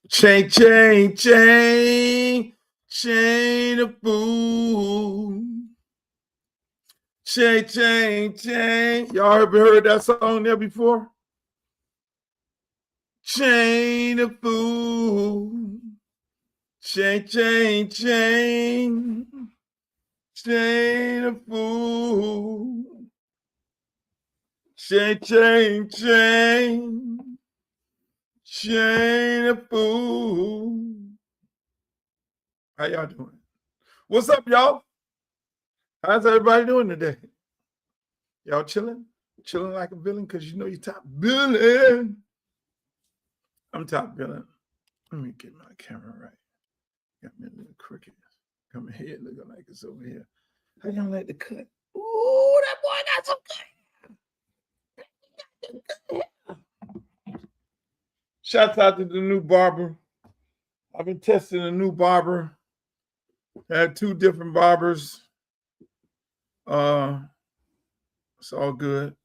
Chain, chain, chain, chain of food. Chain, chain, chain. Y'all ever heard that song there before? Chain of food. Chain, chain, chain. Chain of food. Chain, chain, chain. Chain of food. How y'all doing? What's up, y'all? How's everybody doing today? Y'all chilling? Chilling like a villain because you know you're top villain. I'm top villain. Let me get my camera right. Got me a little crooked. Got my head looking like it's over here. How y'all like the cut? Ooh, that boy got some cut. Shouts out to the new barber. I've been testing a new barber. I had 2 different barbers. It's all good.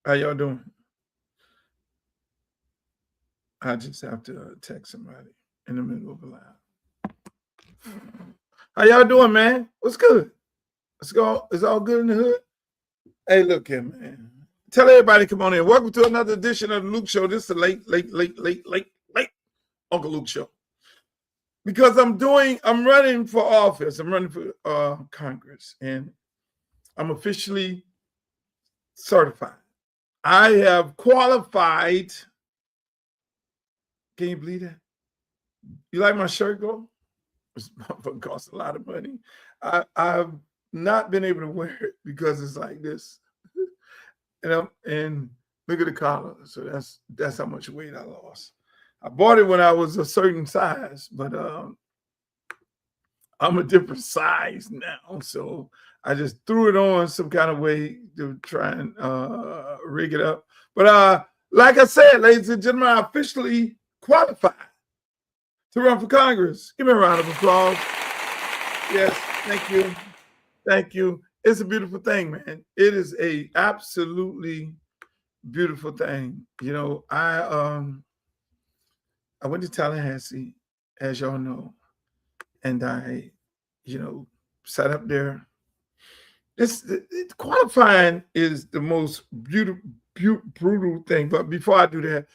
How y'all doing? I just have to text somebody in the middle of a live. How y'all doing, man? What's good? Let's go. It's all good in the hood. Hey, look here, man. Tell everybody, come on in. Welcome to another edition of the Luke Show. This is the late Uncle Luke Show. Because I'm running for office. I'm running for Congress, and I'm officially certified. I have qualified. Can you believe that? You like my shirt, Go? This motherfucker costs a lot of money. I've not been able to wear it because it's like this. And look at the collar. So that's how much weight I lost. I bought it when I was a certain size, but I'm a different size now. So I just threw it on some kind of way to try and rig it up. But like I said, ladies and gentlemen, I officially qualified to run for Congress. Give me a round of applause. Yes, thank you. Thank you. It's a beautiful thing, man. It is a absolutely beautiful thing. You know, I went to Tallahassee, as y'all know, and I, sat up there. Qualifying is the most brutal thing. But before I do that,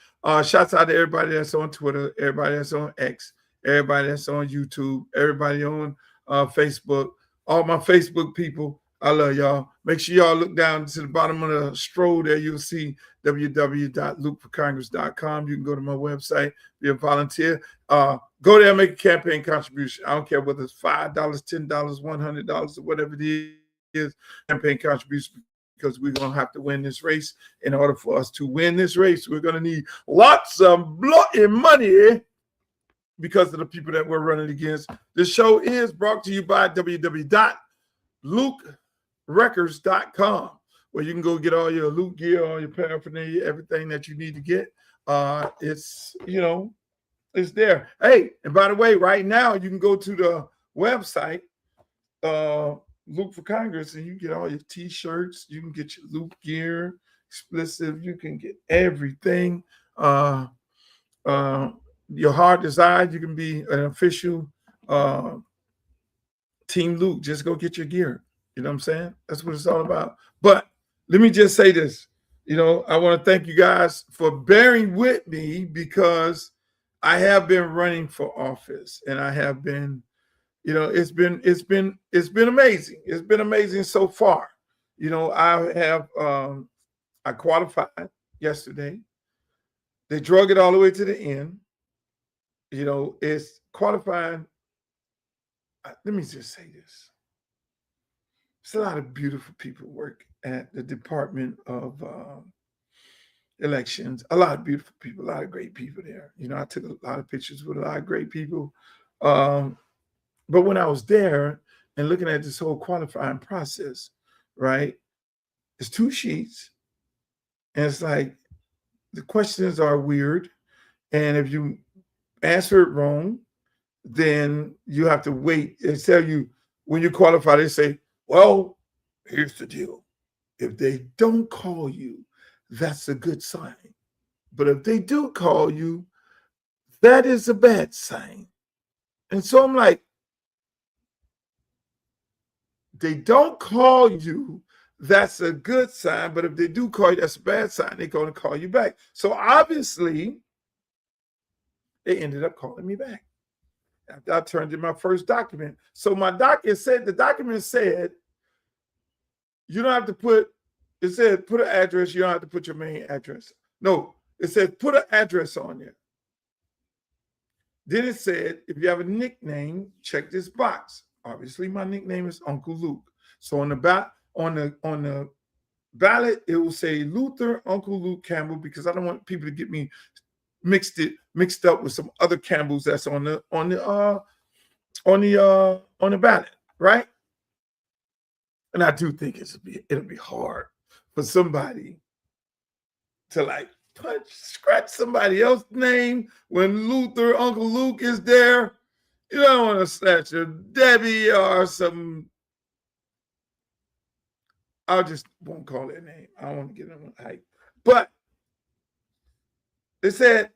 shouts out to everybody that's on Twitter, everybody that's on X, everybody that's on YouTube, everybody on Facebook, all my Facebook people. I love y'all. Make sure y'all look down to the bottom of the scroll there. You'll see www.lukeforcongress.com. You can go to my website, be a volunteer. Go there, make a campaign contribution. I don't care whether it's $5, $10, $100, or whatever it is, campaign contribution, because we're going to have to win this race. In order for us to win this race, we're going to need lots of bloody money because of the people that we're running against. This show is brought to you by www.lukerecords.com, where you can go get all your Luke gear, all your paraphernalia, everything that you need to get. It's there. Hey, and by the way, right now you can go to the website, Luke for Congress, and you get all your T-shirts. You can get your Luke gear, explicit. You can get everything. Your heart desires, you can be an official Team Luke. Just go get your gear. You know what I'm saying? That's what it's all about. But let me just say this. I want to thank you guys for bearing with me, because I have been running for office, and I have been, it's been amazing. It's been amazing so far. I qualified yesterday. They drug it all the way to the end. It's qualifying. Let me just say this. There's a lot of beautiful people work at the Department of Elections. A lot of beautiful people, a lot of great people there. I took a lot of pictures with a lot of great people. But when I was there and looking at this whole qualifying process, right, it's 2 sheets. And it's like the questions are weird. And if you answer it wrong, then you have to wait. They tell you when you qualify, they say, well, here's the deal. If they don't call you that's a good sign. But if they do call you, that is a bad sign. And so I'm like, they don't call you, that's a good sign. But if they do call you, that's a bad sign. They're going to call you back. So obviously, they ended up calling me back after I turned in my first document. So my the document said, you don't have to put, it said put an address, you don't have to put your main address. No, it said put an address on there. Then it said, if you have a nickname, check this box. Obviously, my nickname is Uncl Luke. So on the ballot, it will say Luther Uncl Luke Campbell, because I don't want people to get me mixed up with some other Campbells that's on the ballot, right? And I do think it'll be hard for somebody to like scratch somebody else's name when Uncle Luke is there. You don't want to snatch a Debbie or some. I just won't call their name. I don't want to get them hype. But they said,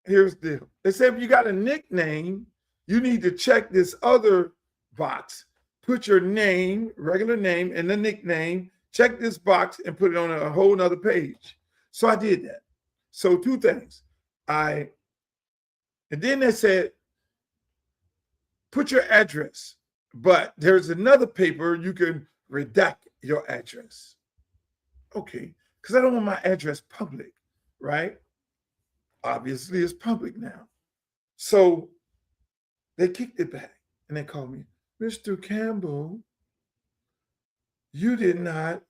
here's the deal. They said if you got a nickname, you need to check this other box. Put your name, regular name, and the nickname. Check this box and put it on a whole nother page. So I did that. So two things. And then they said, put your address, but there's another paper you can redact your address. Okay, because I don't want my address public, right? Obviously, it's public now. So they kicked it back and they called me, Mr. Campbell, you did not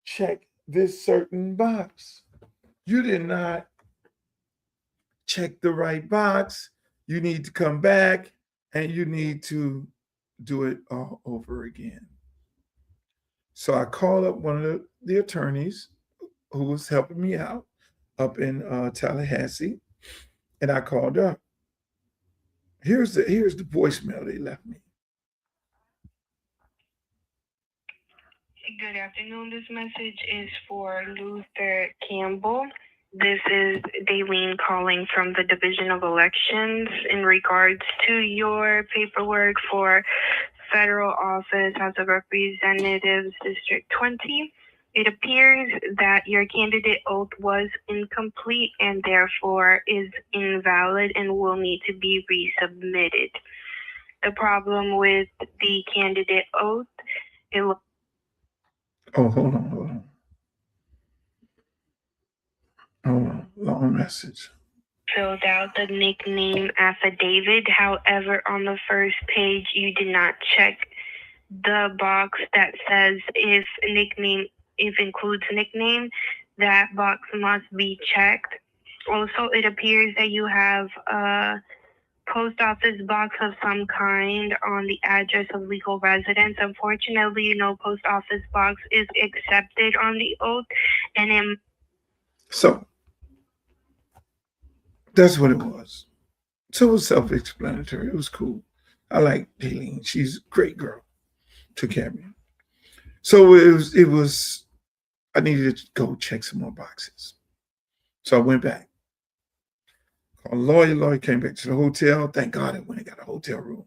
check this certain box. You did not check the right box. You need to come back and you need to do it all over again. So I called up one of the attorneys who was helping me out up in Tallahassee, and I called up. Here's the voicemail they left me. Good afternoon. This message is for Luther Campbell. This is Daylene calling from the Division of Elections in regards to your paperwork for federal office, House of Representatives, District 20. It appears that your candidate oath was incomplete and therefore is invalid and will need to be resubmitted. The problem with the candidate oath, hold on. Long message. Filled out the nickname affidavit. However, on the first page, you did not check the box that says if includes nickname, that box must be checked. Also, it appears that you have a post office box of some kind on the address of legal residence. Unfortunately, no post office box is accepted on the oath, and so that's what it was. So it was self-explanatory. It was cool. I like Daylene. She's a great girl. Took care of me. So it was I needed to go check some more boxes. So I went back. Called a lawyer. Lawyer came back to the hotel. Thank God I went and got a hotel room.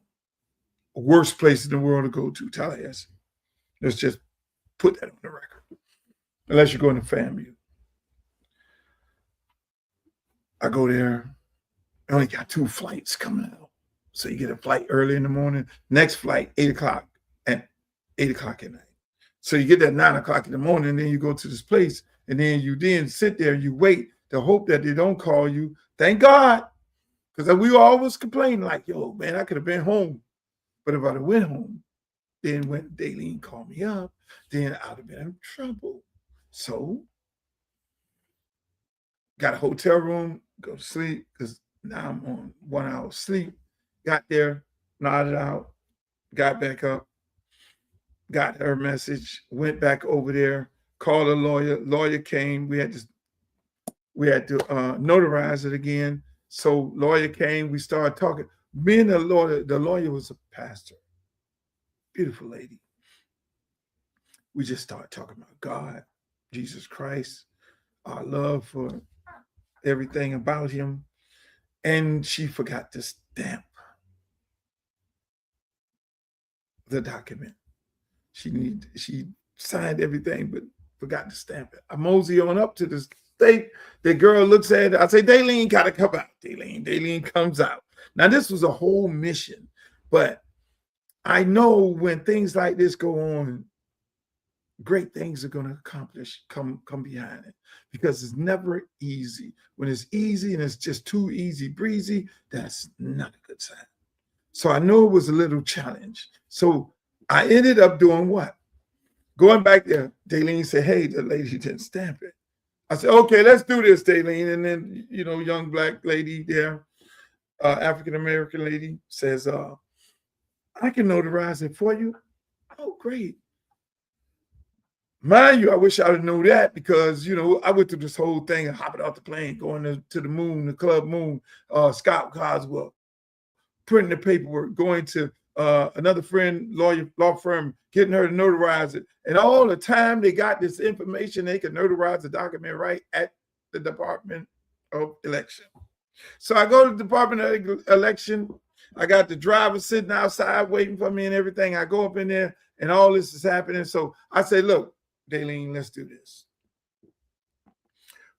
Worst place in the world to go to, Tallahassee. Let's just put that on the record. Unless you're going to FAMU. I go there. I only got 2 flights coming out. So you get a flight early in the morning. Next flight, 8 o'clock at night. So you get that 9 o'clock in the morning, and then you go to this place, and then you sit there and you wait to hope that they don't call you. Thank God. Because we always complain like, yo, man, I could have been home. But if I'd have went home, then when Daylene called me up, then I'd have been in trouble. So got a hotel room, go to sleep, because now I'm on 1 hour sleep. Got there, nodded out, got back up, got her message, went back over there, called a lawyer. Lawyer came. We had to notarize it again. So lawyer came. We started talking. Me and the lawyer was a pastor. Beautiful lady. We just started talking about God, Jesus Christ, our love for everything about him. And she forgot to stamp the document. She signed everything, but forgot to stamp it. I mosey on up to the state. The girl looks at it. I say, Daylene gotta come out. Daylene comes out. Now, this was a whole mission, but I know when things like this go on, great things are going to come behind it, because it's never easy. When it's easy and it's just too easy breezy, that's not a good sign. So I know it was a little challenge. So I ended up doing what? Going back there, Daylene said, hey, the lady didn't stamp it. I said, okay, let's do this, Daylene. And then, young black lady there, African-American lady says, I can notarize it for you. Oh, great. Mind you, I wish I would know that, because, I went through this whole thing and hopping off the plane, going to the moon, the Club Moon, Scott Coswell, printing the paperwork, going to another friend, law firm, getting her to notarize it. And all the time they got this information, they could notarize the document right at the Department of Election. So I go to the Department of Election. I got the driver sitting outside waiting for me and everything. I go up in there and all this is happening. So I say, look, Daylene, let's do this.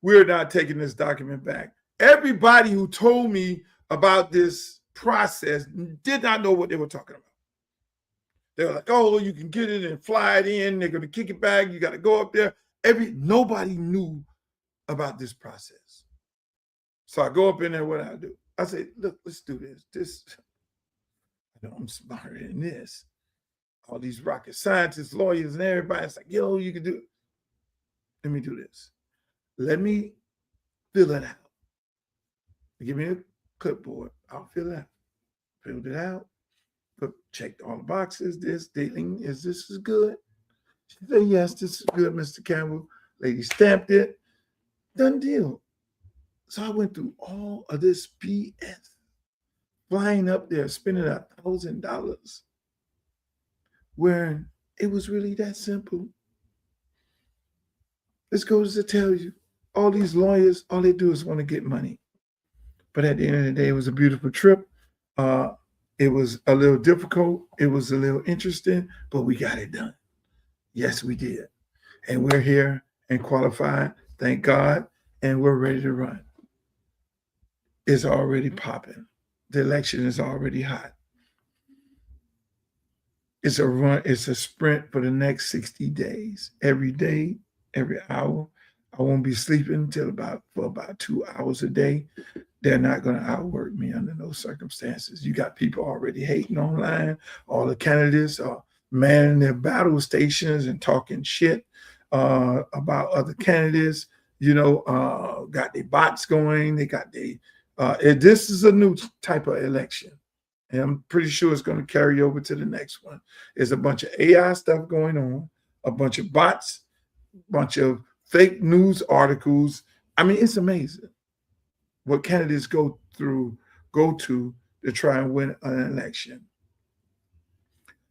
We're not taking this document back. Everybody who told me about this process did not know what they were talking about. They were like, oh, you can get it and fly it in. They're going to kick it back. You got to go up there. Nobody knew about this process. So I go up in there, what I do? I say, look, let's do this. I know I'm smarter than this. All these rocket scientists, lawyers, and everybody's like, yo, you can do it. Let me do this. Let me fill it out. Give me a clipboard. I'll fill it out. Filled it out. Checked all the boxes. Daylene, this is good? She said, yes, this is good, Mr. Campbell. Lady stamped it. Done deal. So I went through all of this BS, flying up there, spending $1,000, where it was really that simple. This goes to tell you, all these lawyers, all they do is want to get money. But at the end of the day, it was a beautiful trip. It was a little difficult. It was a little interesting, but we got it done. Yes, we did. And we're here and qualified, thank God, and we're ready to run. It's already popping. The election is already hot. It's a run, it's a sprint for the next 60 days. Every day, every hour. I won't be sleeping for about 2 hours a day. They're not going to outwork me under those circumstances. You got people already hating online. All the candidates are manning their battle stations and talking shit about other candidates. Got their bots going. They got this is a new type of election. And I'm pretty sure it's going to carry over to the next one. There's a bunch of AI stuff going on, a bunch of bots, a bunch of fake news articles. I mean, it's amazing what candidates go to try and win an election.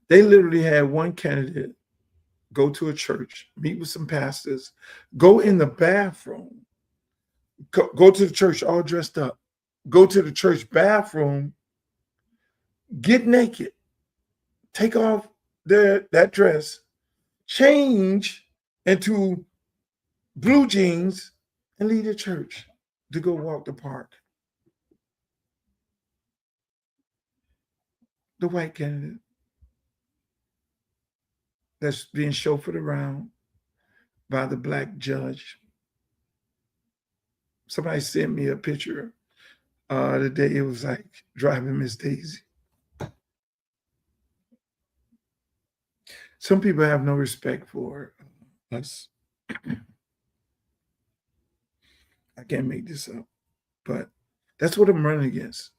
They literally had one candidate go to a church, meet with some pastors, go in the bathroom, go to the church all dressed up, go to the church bathroom, get naked, take off that dress, change into blue jeans, and leave the church to go walk the park. The white candidate that's being chauffeured around by the black judge. Somebody sent me a picture the day it was like driving Miss Daisy. Some people have no respect for us. I can't make this up, but that's what I'm running against.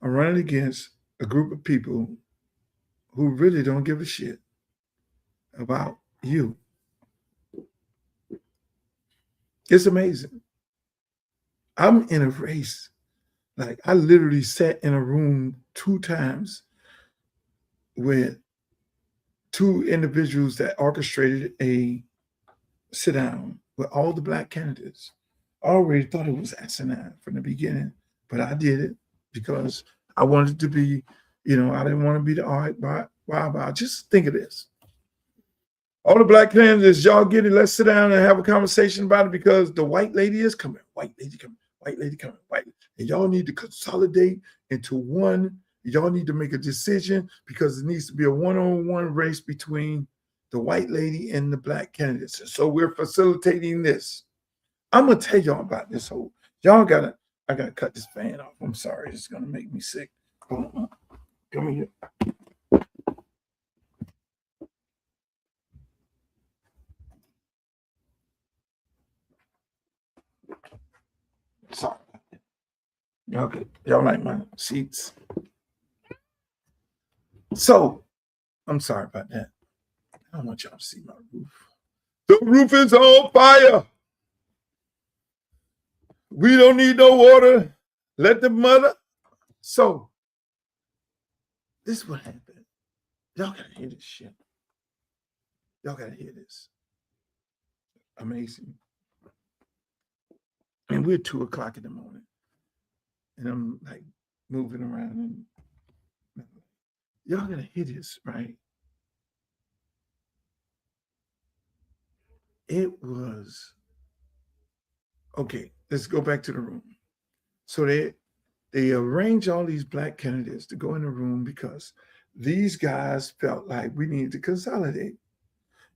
I'm running against a group of people who really don't give a shit about you. It's amazing. I'm in a race. Like, I literally sat in a room 2 times with 2 individuals that orchestrated a sit down with all the black candidates. I already thought it was asinine from the beginning, but I did it because I wanted to be, I didn't want to be the all right, bye. Just think of this. All the black candidates, y'all get it. Let's sit down and have a conversation about it because the white lady is coming. White lady coming. White lady coming. White. And y'all need to consolidate into one. Y'all need to make a decision because it needs to be a one-on-one race between the white lady and the black candidates. So we're facilitating this. I'm gonna tell y'all about this whole. I gotta cut this fan off. I'm sorry, it's gonna make me sick. Come here. Sorry. Y'all like my seats. So I'm sorry about that. I don't want y'all to see my roof. The roof is on fire. We don't need no water. Let the mother. So this is what happened. Y'all gotta hear this shit. Y'all gotta hear this. Amazing. And we're 2:00 in the morning. And I'm like moving around and y'all gonna hear this, right? It was okay. Let's go back to the room. So they arrange all these black candidates to go in the room because these guys felt like we needed to consolidate.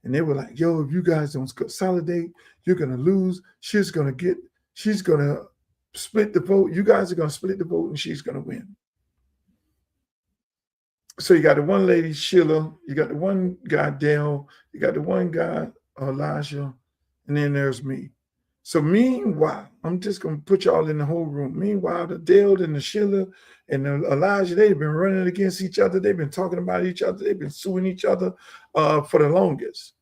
And they were like, yo, if you guys don't consolidate, you're gonna lose. She's gonna split the vote. You guys are gonna split the vote and she's gonna win. So you got the one lady, Sheila, you got the one guy, Dale, you got the one guy, Elijah, and then there's me. So meanwhile, I'm just gonna put y'all in the whole room. Meanwhile, the Dale and the Sheila and the Elijah, they've been running against each other. They've been talking about each other. They've been suing each other for the longest.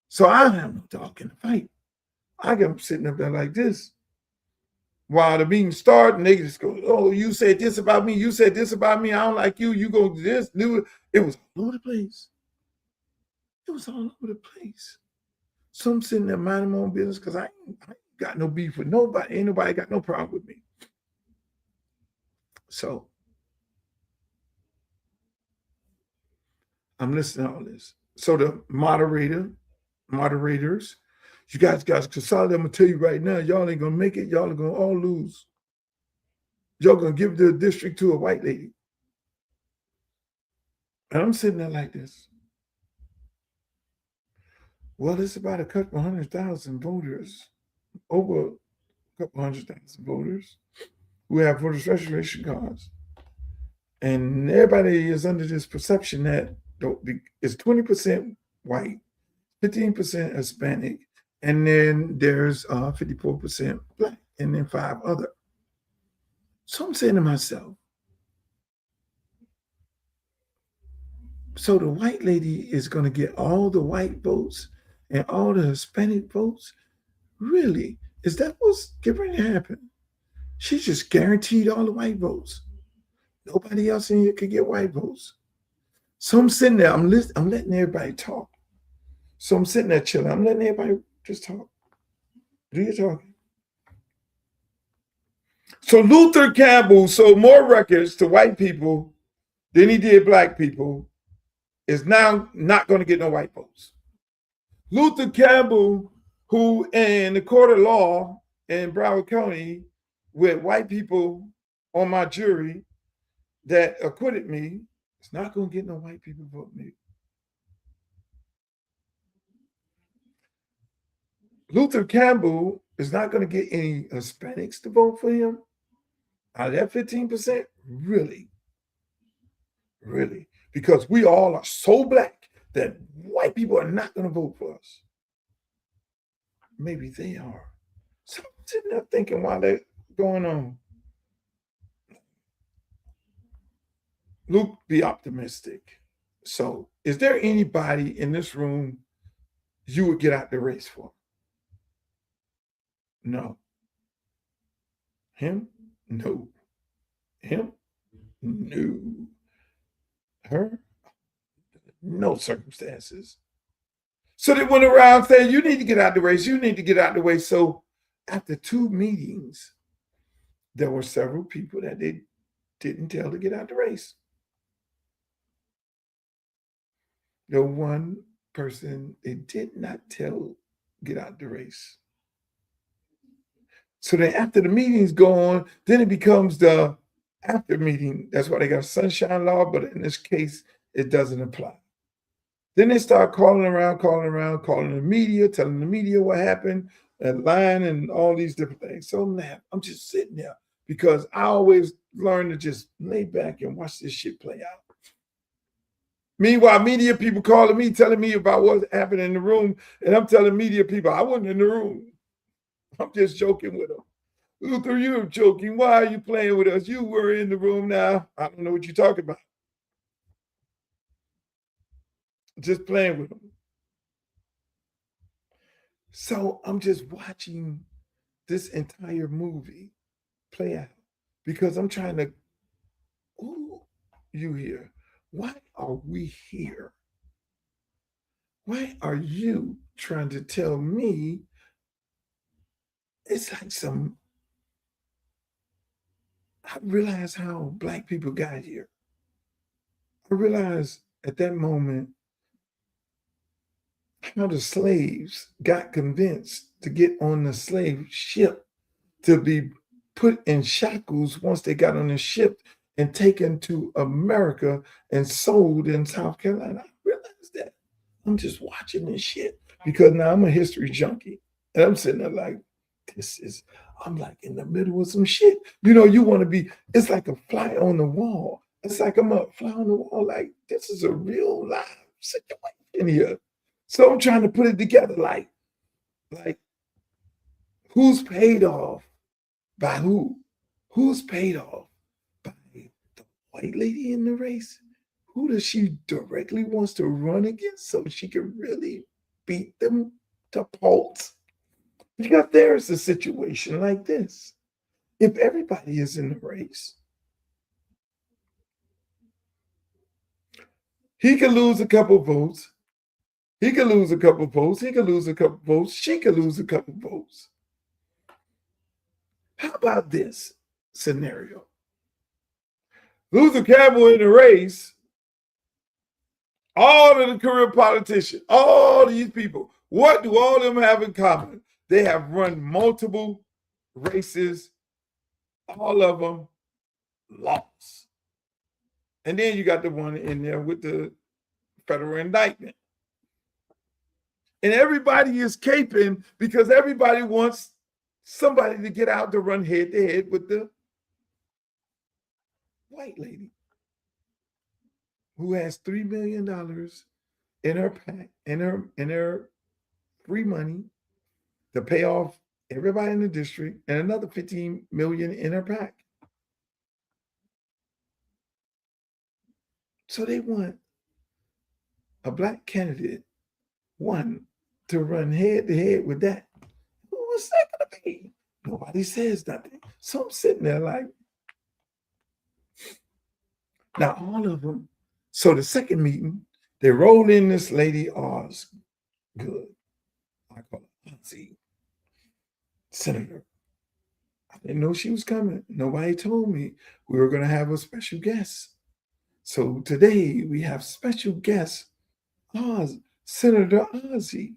So I have no dog in the fight. I get them sitting up there like this. While the meeting started, and they just go, oh, you said this about me. You said this about me. I don't like you. You go this, do it. It was all over the place. It was all over the place. So I'm sitting there minding my own business because I ain't got no beef with nobody. Ain't nobody got no problem with me. So I'm listening to all this. So the moderators, you guys consolidate. I'm gonna tell you right now, y'all ain't gonna make it. Y'all are gonna all lose. Y'all gonna give the district to a white lady. And I'm sitting there like this. Well, it's about a couple 100,000 voters, over a couple 100,000 voters who have voter registration cards. And everybody is under this perception that it's 20% white, 15% Hispanic, and then there's 54% black, and then 5 other. So I'm saying to myself, so the white lady is going to get all the white votes and all the Hispanic votes? Really? Is that what's getting ready to happen? She just guaranteed all the white votes. Nobody else in here could get white votes. So I'm sitting there, I'm letting everybody talk. So I'm sitting there chilling. I'm letting everybody just talk. Do your talking. So Luther Campbell sold more records to white people than he did black people, is now not going to get no white votes. Luther Campbell, who in the court of law in Broward County with white people on my jury that acquitted me, is not going to get no white people vote me. Luther Campbell is not going to get any Hispanics to vote for him. Out of that 15%, really, because we all are so black that white people are not going to vote for us. Maybe they are. So I'm sitting there thinking while they're going on. Luke, be optimistic. So, is there anybody in this room you would get out the race for? No. Him? No. Him? No. Her? No circumstances. So they went around saying, you need to get out the race. You need to get out the way. So after 2 meetings, there were several people that they didn't tell to get out the race. The one person they did not tell get out the race. So then after the meetings go on, then it becomes the after meeting. That's why they got a sunshine law, but in this case, it doesn't apply. Then they start calling the media, telling the media what happened, and lying and all these different things. So now I'm just sitting there because I always learn to just lay back and watch this shit play out. Meanwhile, media people calling me, telling me about what happened in the room, and I'm telling media people I wasn't in the room. I'm just joking with them. Luther, you're joking. Why are you playing with us? You were in the room now. I don't know what you're talking about. Just playing with them. So I'm just watching this entire movie play out because I'm trying to, ooh, you here. Why are we here? Why are you trying to tell me it's like some, I realize how Black people got here. I realized at that moment how the slaves got convinced to get on the slave ship to be put in shackles once they got on the ship and taken to America and sold in South Carolina. I realized that. I'm just watching this shit because now I'm a history junkie. And I'm sitting there like, I'm like in the middle of some shit. You know, you want to be, it's like a fly on the wall. It's like I'm a fly on the wall, like this is a real live situation here. So I'm trying to put it together like who's paid off by who? Who's paid off by the white lady in the race? Who does she directly wants to run against so she can really beat them to pulse? Because there's a situation like this. If everybody is in the race, he could lose a couple votes. He could lose a couple votes. He could lose a couple votes. She could lose a couple votes. How about this scenario? Luther Campbell in the race, all of the career politicians, all these people, what do all of them have in common? They have run multiple races, all of them lost. And then you got the one in there with the federal indictment. And everybody is caping because everybody wants somebody to get out to run head to head with the white lady who has $3 million in her pack, in her free money to pay off everybody in the district and another 15 million in her pack. So they want a Black candidate, one, to run head to head with that. Who was that gonna be? Nobody says nothing. So I'm sitting there like, now all of them. So the second meeting, they rolled in this lady Oz. Good. I call her Auntie. Senator. I didn't know she was coming. Nobody told me we were going to have a special guest. So today we have special guest Oz, Senator Ozzy.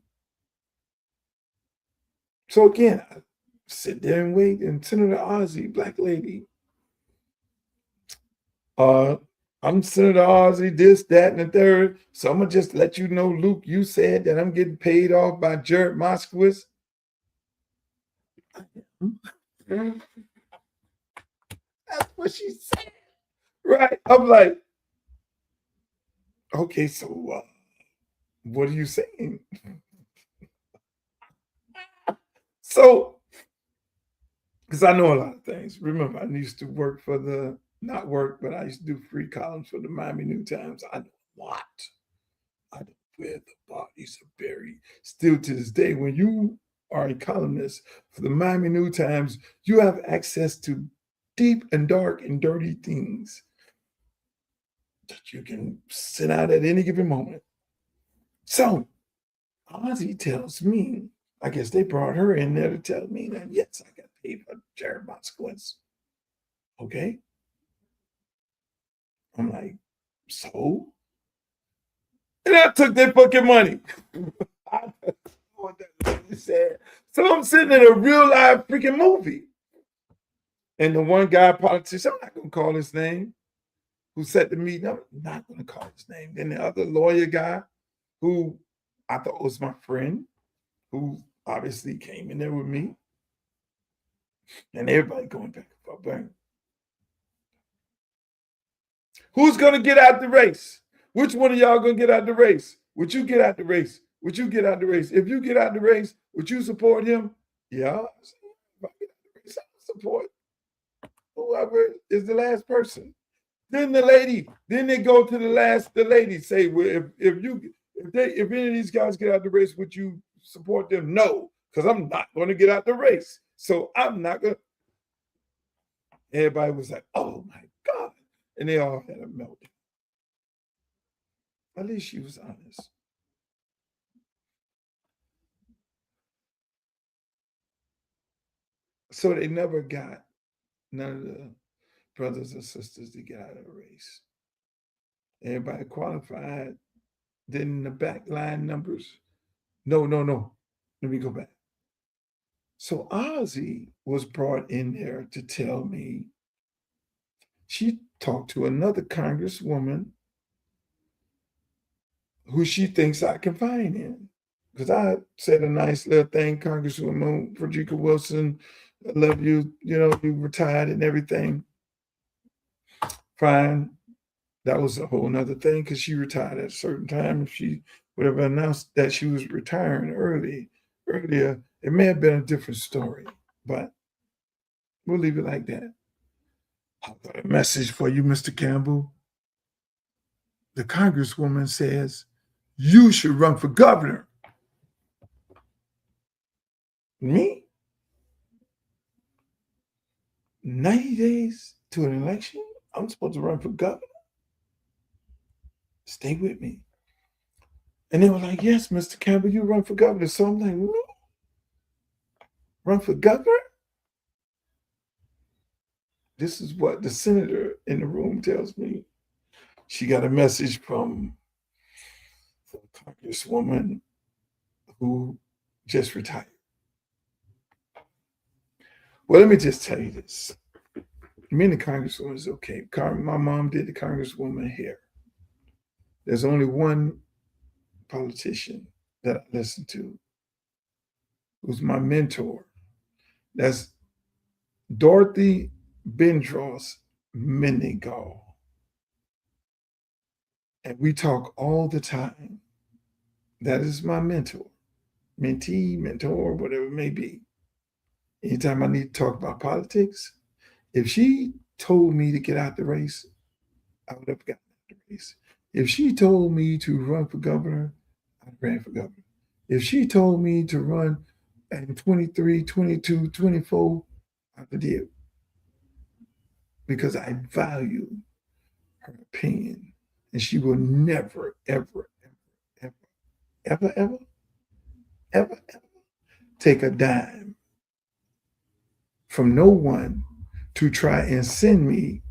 So again, I sit there and wait, and Senator Ozzy, Black lady, I'm Senator Ozzy, this, that, and the third. So I'm gonna just let you know, Luke, you said that I'm getting paid off by Jared Moskowitz. That's what she said. Right. I'm like, okay, so what are you saying? So, because I know a lot of things. Remember, I used to work for the, not work, but I used to do free columns for the Miami New Times. I know a lot. I know where the bodies are buried. Still to this day, when you are a columnist for the Miami New Times, you have access to deep and dark and dirty things that you can send out at any given moment. So Ozzy tells me, I guess they brought her in there to tell me that, yes, I got paid for Jared Moskowitz. Okay. I'm like, so? And I took their fucking money. I don't know what that lady said. So I'm sitting in a real live freaking movie. And the one guy, politician, I'm not going to call his name, who said to me, I'm not going to call his name. Then the other lawyer guy, who I thought was my friend, who obviously came in there with me. And everybody going back and forth. Who's going to get out the race? Which one of y'all going to get out the race? Would you get out the race? Would you get out the race? If you get out the race, would you support him? Yeah. If I get out the race, I support whoever is the last person. Then the lady, then they go to the lady say, well, if any of these guys get out the race, would you support them? No, because I'm not going to get out the race. So I'm not going to. Everybody was like, oh my God. And they all had a meltdown. At least she was honest. So they never got none of the brothers and sisters to get out of the race. Everybody qualified. Then the back line numbers. No. Let me go back. So Ozzy was brought in there to tell me she talked to another congresswoman who she thinks I can find in. Because I said a nice little thing, Congresswoman Frederica Wilson, I love you, you retired and everything. Fine. That was a whole nother thing because she retired at a certain time. If she would have announced that she was retiring earlier, it may have been a different story, but we'll leave it like that. I've got a message for you, Mr. Campbell. The Congresswoman says you should run for governor. Me? 90 days to an election? I'm supposed to run for governor? Stay with me. And they were like, yes, Mr. Campbell, you run for governor. So I'm like, no. Run for governor? This is what the senator in the room tells me. She got a message from the congresswoman who just retired. Well, let me just tell you this. Me and the congresswoman is okay. My mom did the congresswoman hair. There's only one politician that I listen to who's my mentor. That's Dorothy Bendros Meningall. And we talk all the time. That is my mentor, mentee, mentor, whatever it may be. Anytime I need to talk about politics, if she told me to get out the race, I would have gotten out the race. If she told me to run for governor, I ran for governor. If she told me to run in 23, 22, 24, I did. Because I value her opinion. And she will never, ever, ever, ever, ever, ever, ever take a dime from no one to try and send me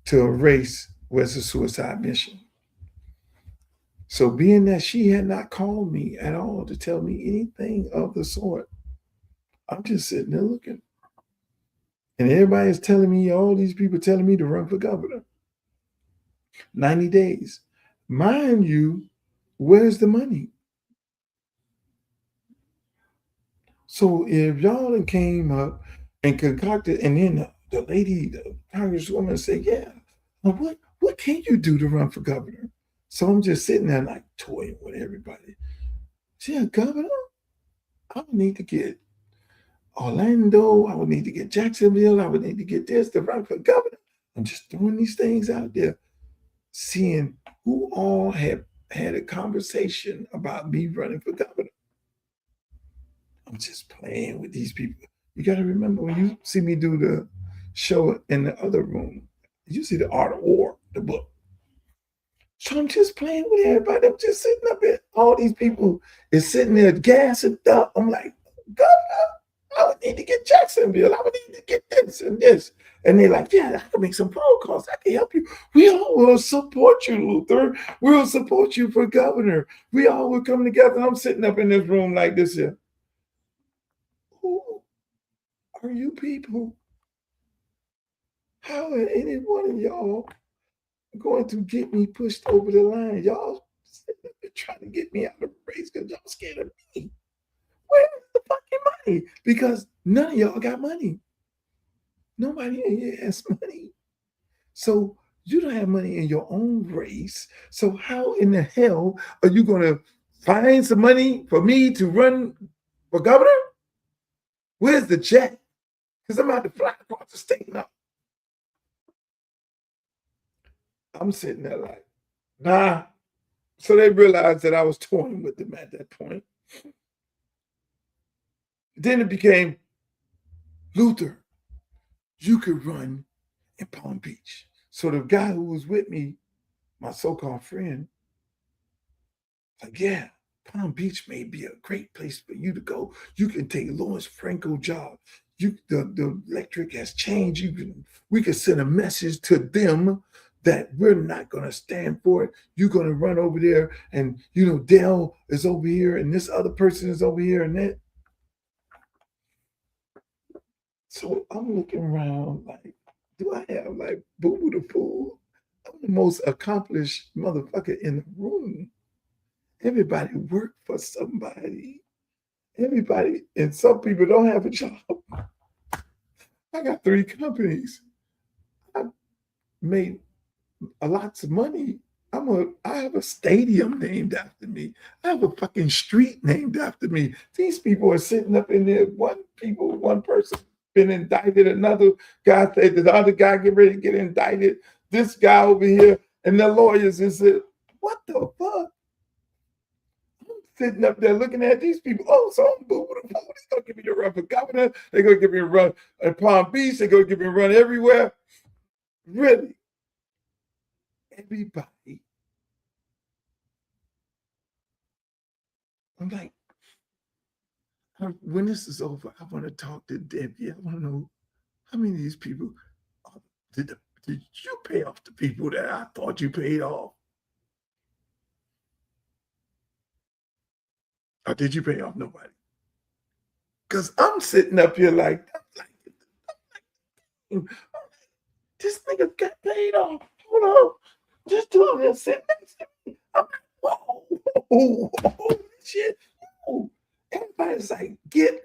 to a race where it's a suicide mission. So being that she had not called me at all to tell me anything of the sort, I'm just sitting there looking. And everybody is telling me, all these people telling me to run for governor. 90 days. Mind you, where's the money? So if y'all came up and concocted, and then the lady, the congresswoman said, yeah, well, what can you do to run for governor? So I'm just sitting there like toying with everybody. Yeah, governor, I would need to get Orlando, I would need to get Jacksonville, I would need to get this to run for governor. I'm just throwing these things out there, seeing who all had a conversation about me running for governor. I'm just playing with these people. You got to remember, when you see me do the show in the other room, you see The Art of War, the book. So I'm just playing with everybody. I'm just sitting up there. All these people is sitting there gassing up. I'm like, God, I would need to get Jacksonville. I would need to get this and this. And they're like, yeah, I can make some phone calls. I can help you. We all will support you, Luther. We'll support you for governor. We all will come together. And I'm sitting up in this room like this here. Who are you people? How are any one of y'all going to get me pushed over the line? Y'all trying to get me out of the race because y'all scared of me. Where's the fucking money? Because none of y'all got money. Nobody in here has money. So you don't have money in your own race. So how in the hell are you going to find some money for me to run for governor? Where's the check? Because I'm about to fly across the state now. I'm sitting there like, nah. So they realized that I was toying with them at that point. Then it became, Luther, you could run in Palm Beach. So the guy who was with me, my so-called friend, like, yeah, Palm Beach may be a great place for you to go. You can take Louis Franco job. The electric has changed. We can send a message to them that we're not going to stand for it. You're going to run over there, and Dell is over here, and this other person is over here, and that. So I'm looking around like, do I have like Boo Boo the Fool? I'm the most accomplished motherfucker in the room. Everybody work for somebody. Everybody, and some people don't have a job. I got 3 companies. I made lots of money. I have a stadium named after me. I have a fucking street named after me. These people are sitting up in there. One person been indicted. Another guy said the other guy get ready to get indicted. This guy over here, and the lawyers and said, what the fuck? Sitting up there looking at these people. Oh, so I'm boo. They're gonna give me the run for governor. They're gonna give me a run at Palm Beach. They're gonna give me a run everywhere. Really, everybody. I'm like, when this is over, I want to talk to Debbie. I want to know how many of these people did you pay off the people that I thought you paid off? Or did you pay off nobody? Because I'm sitting up here like, this nigga got paid off. Hold on. Just do this. Sit next to me. I'm like, whoa, shit. Whoa. Everybody's like, get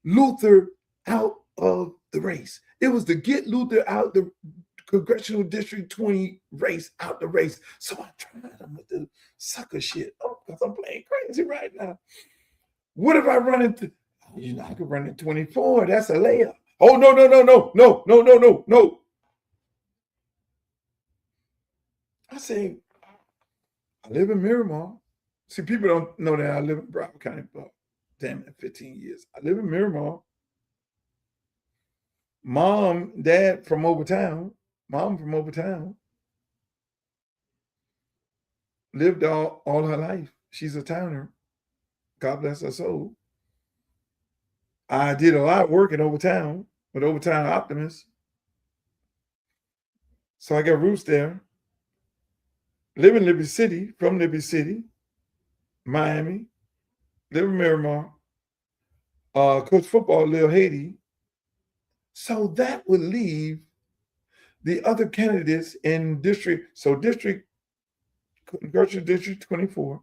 Luther out of the race. It was to get Luther out the Congressional District 20 race, out the race. So I tried him with the sucker shit. Oh, because I'm playing crazy right now. What if I run into, I could run in 24. That's a layup. Oh, no. I say, I live in Miramar. See, people don't know that I live in Broward County for, damn it, 15 years. I live in Miramar. Dad from over town. Mom from over town. Lived all her life. She's a towner. God bless her soul. I did a lot of work in Overtown with Overtown Optimists. So I got roots there. Live in Liberty City, from Liberty City, Miami, live in Miramar, coach football, Lil Haiti. So that would leave the other candidates in Congressional District 24,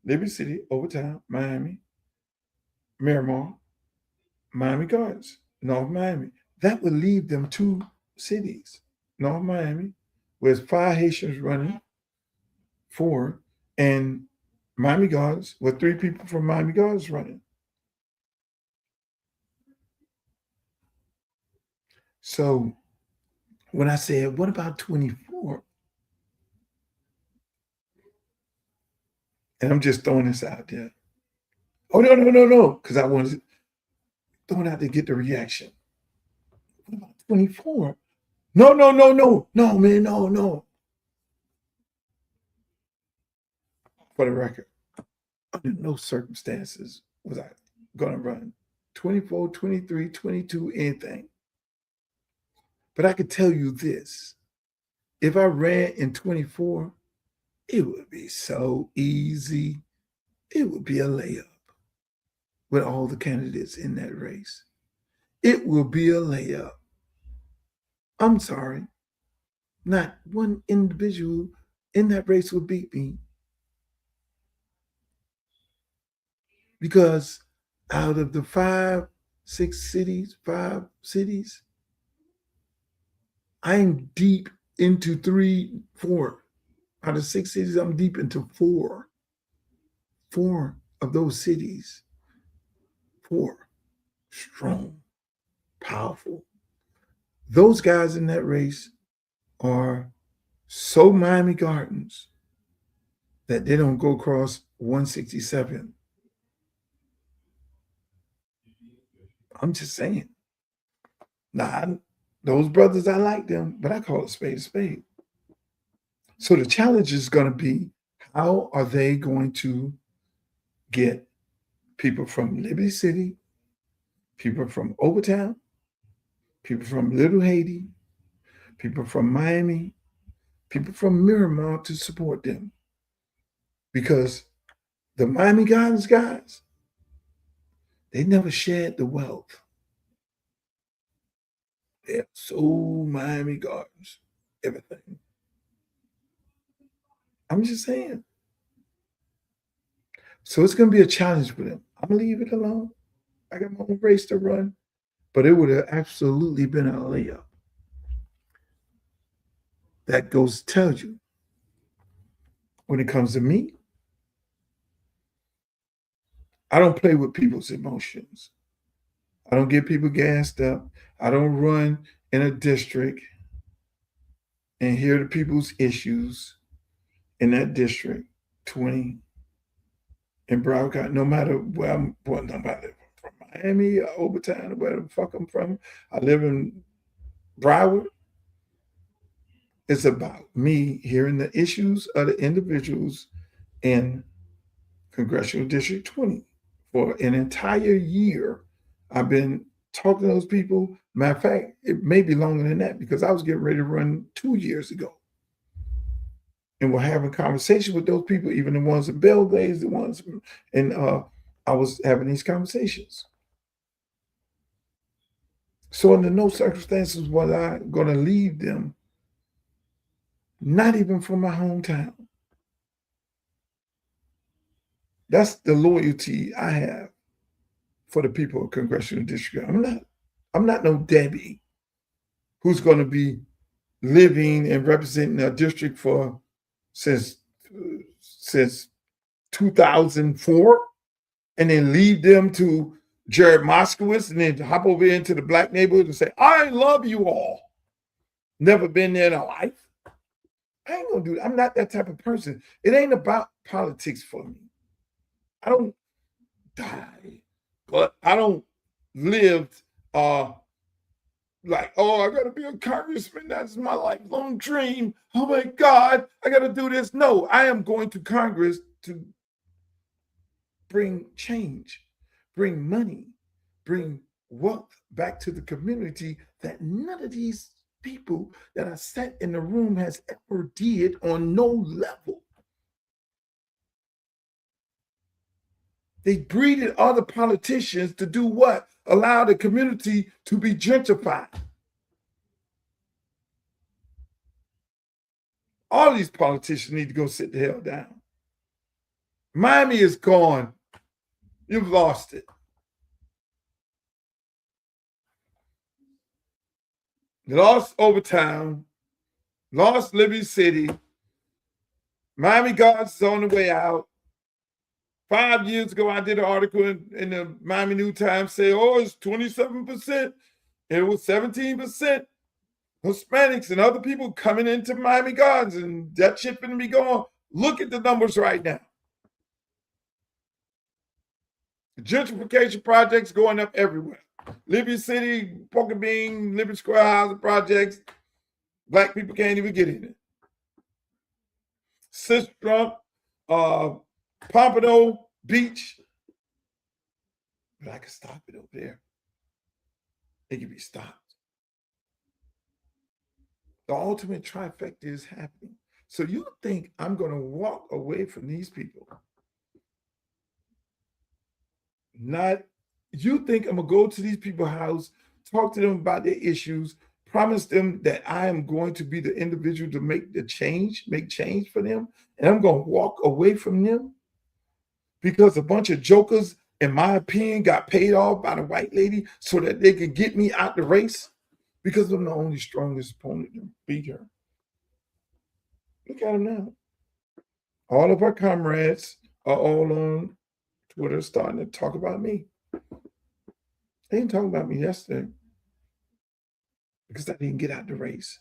Liberty City, Overtown, Miami, Miramar, Miami Gardens, North Miami. That would leave them 2 cities, North Miami, where there's 5 Haitians running, 4, and Miami Gardens, with 3 people from Miami Gardens running. So when I said, what about 24? And I'm just throwing this out there. Oh, no, because I wanted to throw it out to get the reaction. What about 24? No, man, no. for the record, under no circumstances was I going to run 24, 23, 22, anything. But I could tell you this. If I ran in 24, it would be so easy. It would be a layup with all the candidates in that race. It will be a layup. I'm sorry. Not one individual in that race will beat me. Because out of the 5 cities, I'm deep into 3, 4. Out of 6 cities, I'm deep into 4. 4 of those cities. 4. Strong, powerful. Those guys in that race are so Miami Gardens that they don't go across 167. I'm just saying. Now, those brothers, I like them, but I call it spade a spade. So the challenge is going to be, how are they going to get people from Liberty City, people from Overtown, people from Little Haiti, people from Miami, people from Miramar to support them? Because the Miami Gardens guys, they never shared the wealth. They're so Miami Gardens, everything. I'm just saying. So it's going to be a challenge for them. I'm going to leave it alone. I got my own race to run, but it would have absolutely been a layup. That goes to tell you, when it comes to me, I don't play with people's emotions. I don't get people gassed up. I don't run in a district and hear the people's issues in that district, 20 in Broward County, no matter where I'm, well, no matter from Miami or Overtown or wherever the fuck I'm from. I live in Broward. It's about me hearing the issues of the individuals in Congressional District 20. For an entire year, I've been talking to those people. Matter of fact, it may be longer than that, because I was getting ready to run 2 years ago. And we're having conversations with those people, even the ones in Belgrade, the ones, and I was having these conversations. So under no circumstances was I going to leave them, not even from my hometown. That's the loyalty I have for the people of Congressional District. I'm not no Debbie who's going to be living and representing a district for since 2004, and then leave them to Jared Moskowitz and then hop over into the black neighborhood and say, I love you all. Never been there in a life. I ain't gonna do that. I'm not that type of person. It ain't about politics for me. I don't die, but I don't live like, oh, I gotta be a congressman. That's my lifelong dream. Oh my God, I gotta do this. No, I am going to Congress to bring change, bring money, bring wealth back to the community that none of these people that are sat in the room has ever did on no level. They breeded other politicians to do what? Allow the community to be gentrified. All these politicians need to go sit the hell down. Miami is gone. You've lost it. Lost Overtown, lost Liberty City. Miami Gardens is on the way out. 5 years ago, I did an article in the Miami New Times say, oh, it's 27%. And it was 17% Hispanics and other people coming into Miami Gardens, and that shit finna be gone. Look at the numbers right now. Gentrification projects going up everywhere. Liberty City, Poker Bean, Liberty Square housing projects, black people can't even get in it. Sis Trump, Pompano Beach. But I can stop it over there. It can be stopped. The ultimate trifecta is happening. So you think I'm going to walk away from these people? Not, you think I'm going to go to these people's house, talk to them about their issues, promise them that I am going to be the individual to make change for them, and I'm going to walk away from them because a bunch of jokers, in my opinion, got paid off by the white lady so that they could get me out the race because I'm the only strongest opponent to beat her. Look at them now. All of our comrades are all on Twitter starting to talk about me. They didn't talk about me yesterday because I didn't get out the race.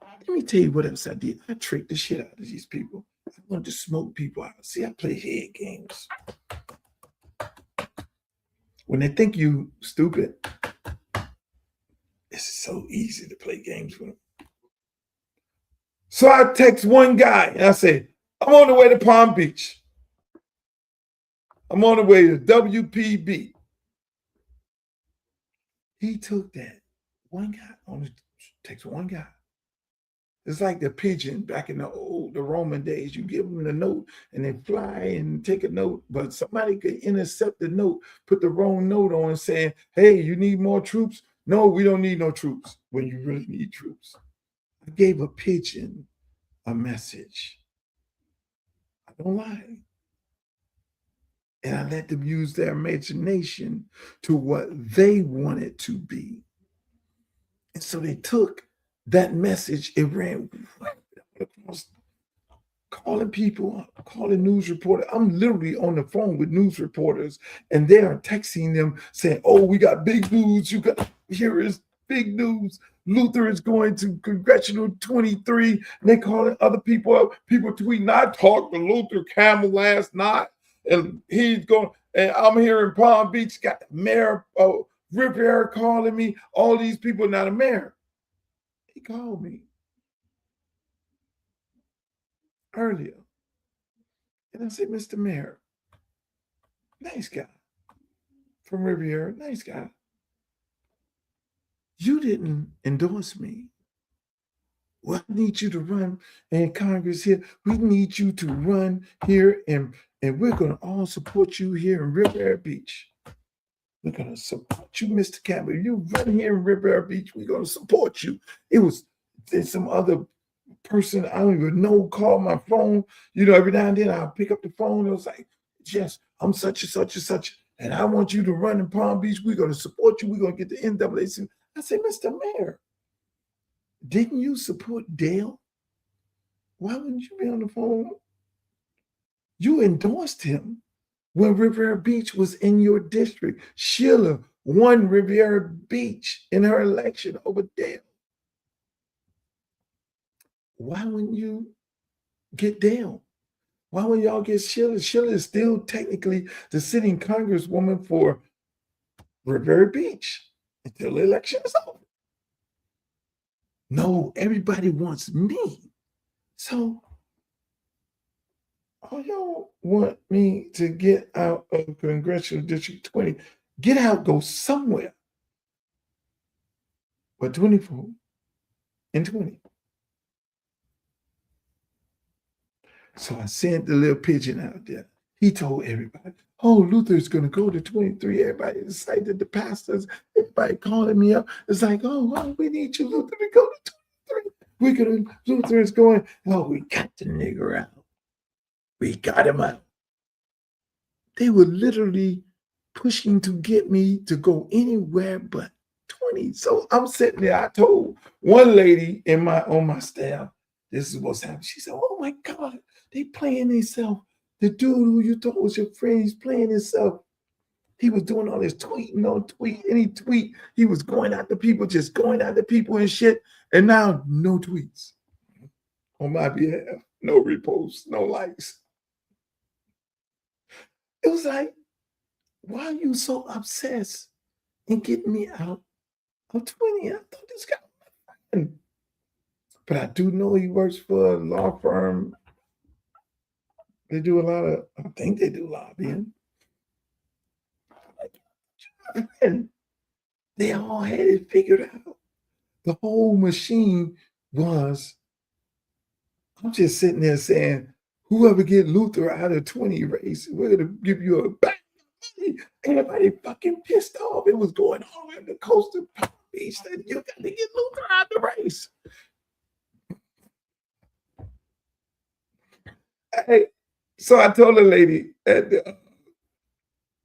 Let me tell you what else I did. I tricked the shit out of these people. I wanted to smoke people out. See, I play head games. When they think you stupid, it's so easy to play games with them. So I text one guy and I say, I'm on the way to Palm Beach. I'm on the way to WPB. He took that. One guy, only takes one guy. It's like the pigeon back in the Roman days. You give them the note and they fly and take a note, but somebody could intercept the note, put the wrong note on saying, hey, you need more troops? No, we don't need no troops when you really need troops. I gave a pigeon a message. I don't lie. And I let them use their imagination to what they wanted to be. And so they took that message, it ran across, calling people, calling news reporters. I'm literally on the phone with news reporters, and they are texting them saying, oh, we got big news. You got, here is big news. Luther is going to Congressional 23. And they calling other people up. People tweeting, I talked to Luther Campbell last night, and he's going, and I'm here in Palm Beach, got the mayor of Riviera calling me, all these people, not a mayor. He called me earlier. And I said, Mr. Mayor, nice guy from Riviera, nice guy. You didn't endorse me. Well, I need you to run in Congress here. We need you to run here, and we're going to all support you here in Riviera Beach. We're going to support you, Mr. Campbell. You run here in Riviera Beach, we're going to support you. There's some other person I don't even know called my phone. You know, every now and then I'll pick up the phone. It was like, yes, I'm such and such and such, and I want you to run in Palm Beach. We're going to support you. We're going to get the NAACP. I said, Mr. Mayor, didn't you support Dale? Why wouldn't you be on the phone? You endorsed him when Riviera Beach was in your district. Sheila won Riviera Beach in her election over Dale. Why wouldn't you get Dale? Why wouldn't y'all get Sheila? Sheila is still technically the sitting congresswoman for Riviera Beach until the election is over. No, everybody wants me. So, all y'all want me to get out of Congressional District 20, get out, go somewhere. But 24 and 20. So I sent the little pigeon out there. He told everybody, oh, Luther's going to go to 23. Everybody excited, the pastors, everybody calling me up. It's like, oh, we need you, Luther, to go to 23. Luther is going, oh, we got the nigger out. We got him out. They were literally pushing to get me to go anywhere but 20. So I'm sitting there. I told one lady on my staff, this is what's happening. She said, oh my God, they playing themselves. The dude who you thought was your friend, he's playing himself. He was doing all this tweeting on tweet, any tweet. He was going at the people, just going at the people and shit. And now no tweets on my behalf, no reposts, no likes. It was like, why are you so obsessed in getting me out of 20? I thought this guy was my friend. But I do know he works for a law firm They do a lot of, I think they do lobbying. And they all had it figured out. The whole machine was, I'm just sitting there saying, whoever get Luther out of 20 race, we're going to give you a bang. Everybody fucking pissed off. It was going on in the coast of Palm Beach that you got to get Luther out of the race. Hey, so I told the lady at the,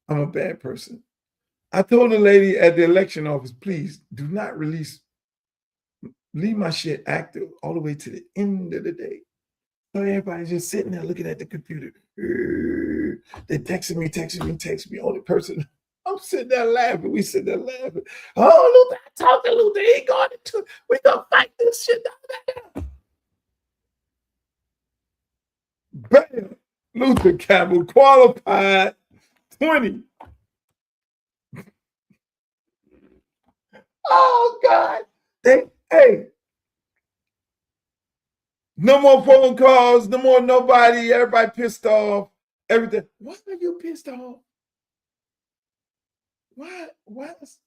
I'm a bad person. I told the lady at the election office, please do not release, leave my shit active all the way to the end of the day. So everybody's just sitting there looking at the computer. They texting me. Only person. I'm sitting there laughing. We sitting there laughing. Oh, Luther, I talked to Luther. He going to, we gonna fight this shit down. Bam. Luther Campbell qualified 20. Oh God. Hey, no more phone calls, no more nobody, everybody pissed off, everything. Why are you pissed off? Why is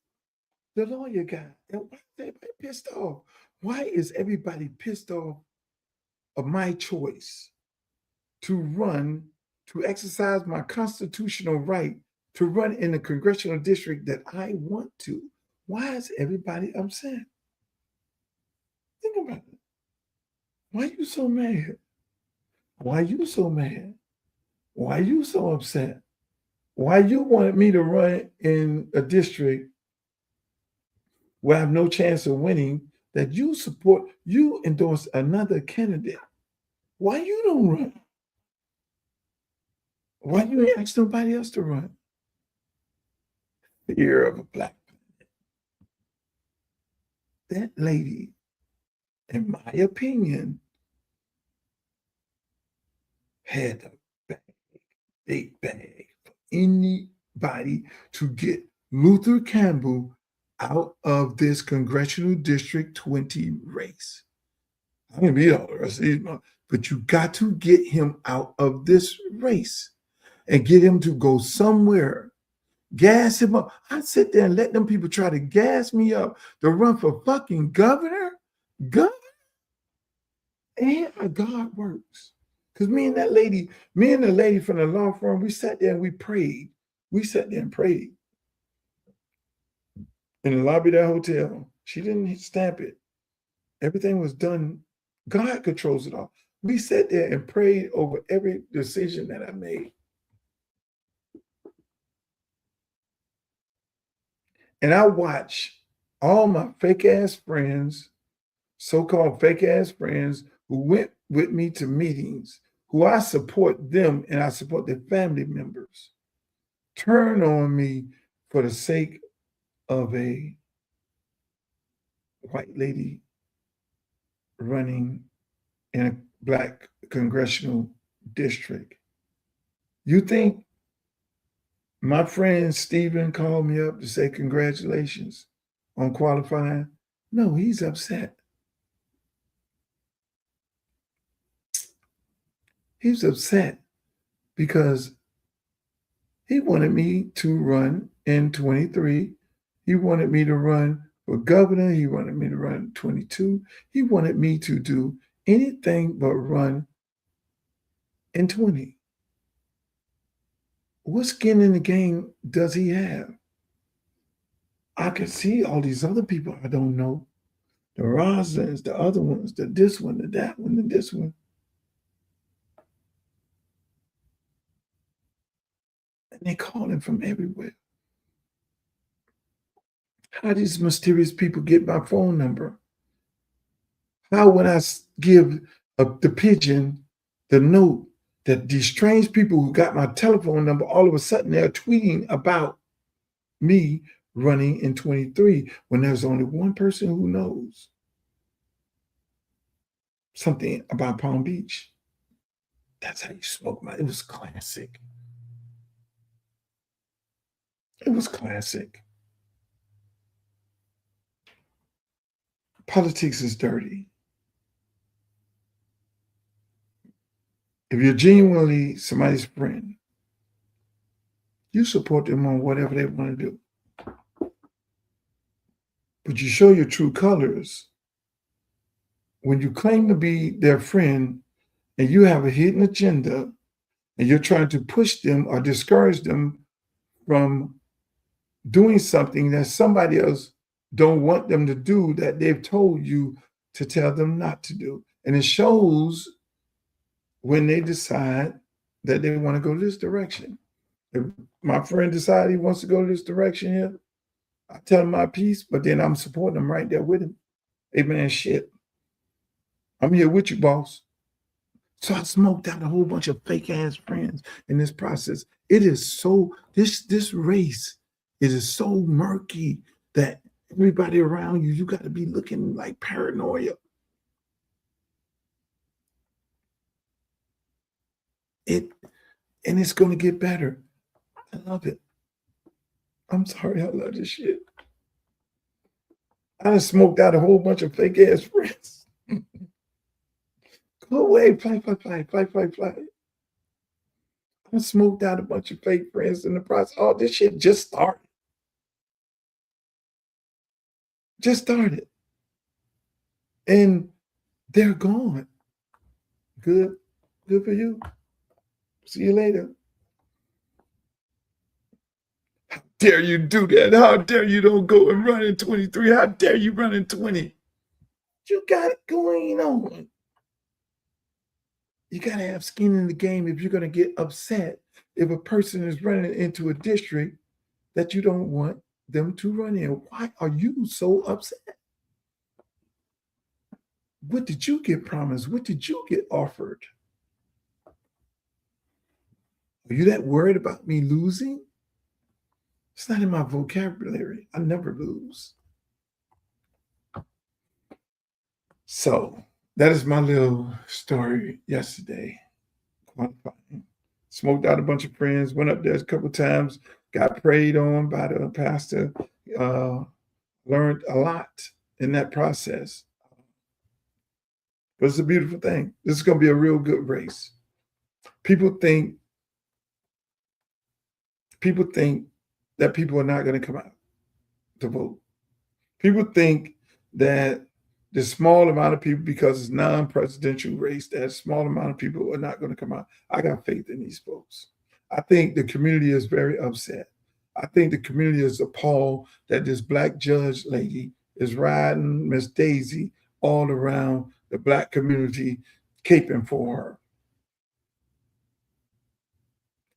the lawyer guy? Why is everybody pissed off? Why is everybody pissed off of my choice to run, to exercise my constitutional right to run in the congressional district that I want to? Why is everybody upset? Think about it. Why are you so mad? Why are you so mad? Why are you so upset? Why you wanted me to run in a district where I have no chance of winning, that you support, you endorse another candidate? Why you don't run? Why you ain't ask nobody else to run? Fear of a black man. That lady, in my opinion, had a bag, big bag for anybody to get Luther Campbell out of this congressional district 20 race. I'm gonna be all the rest of these months, but you got to get him out of this race and get him to go somewhere. Gas him up. I sit there and let them people try to gas me up to run for fucking governor. Governor? And how God works. Because me and the lady from the law firm, we sat there and we prayed. We sat there and prayed in the lobby of that hotel. She didn't stamp it. Everything was done. God controls it all. We sat there and prayed over every decision that I made. And I watch all my fake ass friends, so-called fake ass friends who went with me to meetings, who I support them and I support their family members, turn on me for the sake of a white lady running in a black congressional district. You think my friend Stephen called me up to say congratulations on qualifying? No, he's upset. He's upset because he wanted me to run in 23. He wanted me to run for governor. He wanted me to run in 22. He wanted me to do anything but run in 20. What skin in the game does he have? I could see all these other people I don't know. The Roslins, the other ones, the this one, the that one, the this one. And they calling from everywhere. How these mysterious people get my phone number? How would I give the pigeon the note that these strange people who got my telephone number all of a sudden they're tweeting about me running in 23 when there's only one person who knows something about Palm Beach? That's how you smoke my. It was classic. It was classic. Politics is dirty. If you're genuinely somebody's friend, you support them on whatever they want to do. But you show your true colors when you claim to be their friend and you have a hidden agenda and you're trying to push them or discourage them from doing something that somebody else don't want them to do that they've told you to tell them not to do. And it shows when they decide that they want to go this direction. If my friend decides he wants to go this direction here, I tell him my piece, but then I'm supporting him right there with him. Hey man, shit. I'm here with you, boss. So I smoked out a whole bunch of fake ass friends in this process. It is so this race, it is so murky that everybody around you, you got to be looking like paranoia. And it's going to get better. I love it. I'm sorry, I love this shit. I smoked out a whole bunch of fake ass friends. Go away, fly. I smoked out a bunch of fake friends in the process. Oh, this shit just started. And they're gone. Good for you. See you later. How dare you do that? How dare you don't go and run in 23? How dare you run in 20? You got it going on. You got to have skin in the game if you're going to get upset if a person is running into a district that you don't want them to run in. Why are you so upset? What did you get promised? What did you get offered? Are you that worried about me losing? It's not in my vocabulary. I never lose. So that is my little story yesterday. Qualifying. Smoked out a bunch of friends, went up there a couple times, got prayed on by the pastor, learned a lot in that process. But it's a beautiful thing. This is going to be a real good race. People think that people are not going to come out to vote. People think that the small amount of people, because it's non-presidential race, that small amount of people are not going to come out. I got faith in these folks. I think the community is very upset. I think the community is appalled that this black judge lady is riding Miss Daisy all around the black community, caping for her.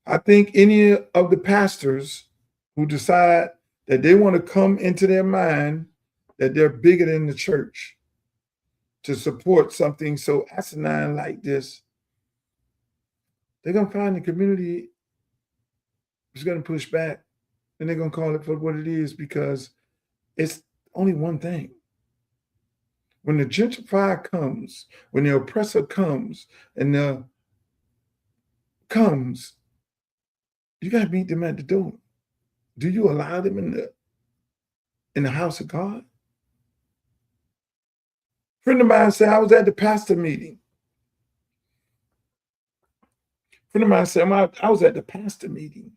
I think any of the pastors who decide that they want to come into their mind that they're bigger than the church to support something so asinine like this, they're going to find the community is going to push back and they're going to call it for what it is, because it's only one thing. When the gentrifier comes, when the oppressor comes, you got to meet them at the door. Do you allow them in the house of God? A friend of mine said, I was at the pastor meeting. Friend of mine said, I was at the pastor meeting.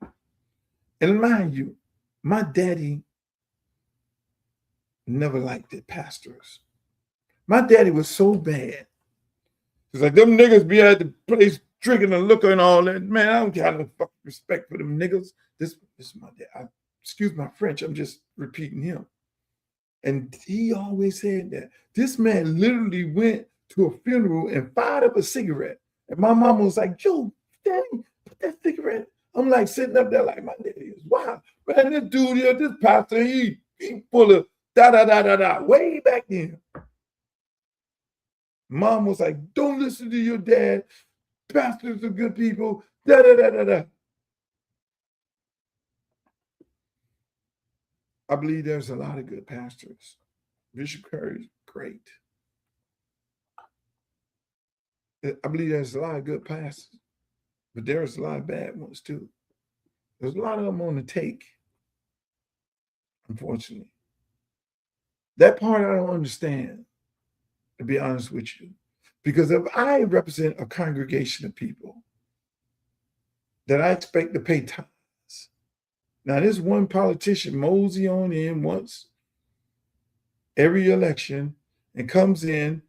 And mind you, my daddy never liked the pastors. My daddy was so bad. It's like them niggas be at the place drinking and liquor and all that. Man, I don't got no fucking respect for them niggas. This is my dad. Excuse my French, I'm just repeating him. And he always said that. This man literally went to a funeral and fired up a cigarette. And my mama was like, yo, daddy, put that cigarette. I'm like sitting up there like, my daddy is wild. Man, this dude here, this pastor, he full of da-da-da-da-da, way back then. Mom was like, don't listen to your dad. Pastors are good people, da-da-da-da-da. I believe there's a lot of good pastors. Bishop Curry's great. I believe there's a lot of good pastors, but there's a lot of bad ones too. There's a lot of them on the take, unfortunately. That part I don't understand, to be honest with you. Because if I represent a congregation of people that I expect to pay tithes, now this one politician mosey on in once every election and comes in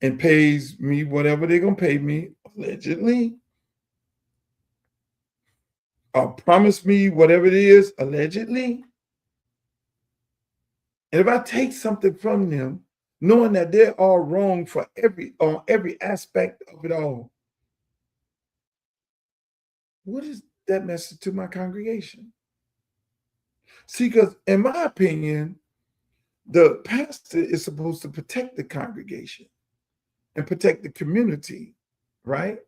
and pays me whatever they're going to pay me, allegedly, or promise me whatever it is, allegedly. And if I take something from them, knowing that they're all wrong for on every aspect of it all, what is that message to my congregation? See, because in my opinion, the pastor is supposed to protect the congregation and protect the community, right?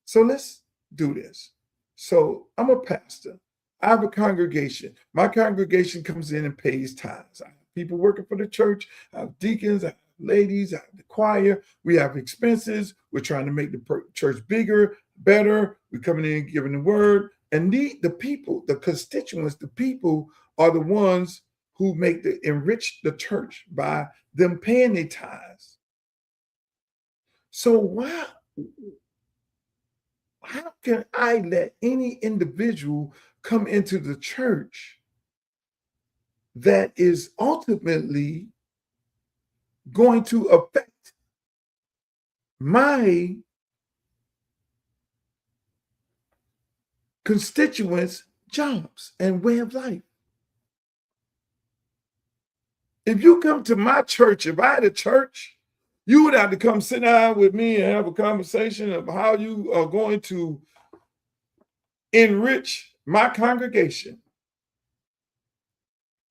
So let's do this. So I'm a pastor. I have a congregation. My congregation comes in and pays tithes. I have people working for the church. I have deacons. I have ladies. I have the choir. We have expenses. We're trying to make the church bigger, better. We're coming in and giving the word. And the people, the constituents, the people are the ones who enrich the church by them paying their tithes. So how can I let any individual come into the church that is ultimately going to affect my constituents' jobs and way of life? If you come to my church, if I had a church, you would have to come sit down with me and have a conversation of how you are going to enrich my congregation.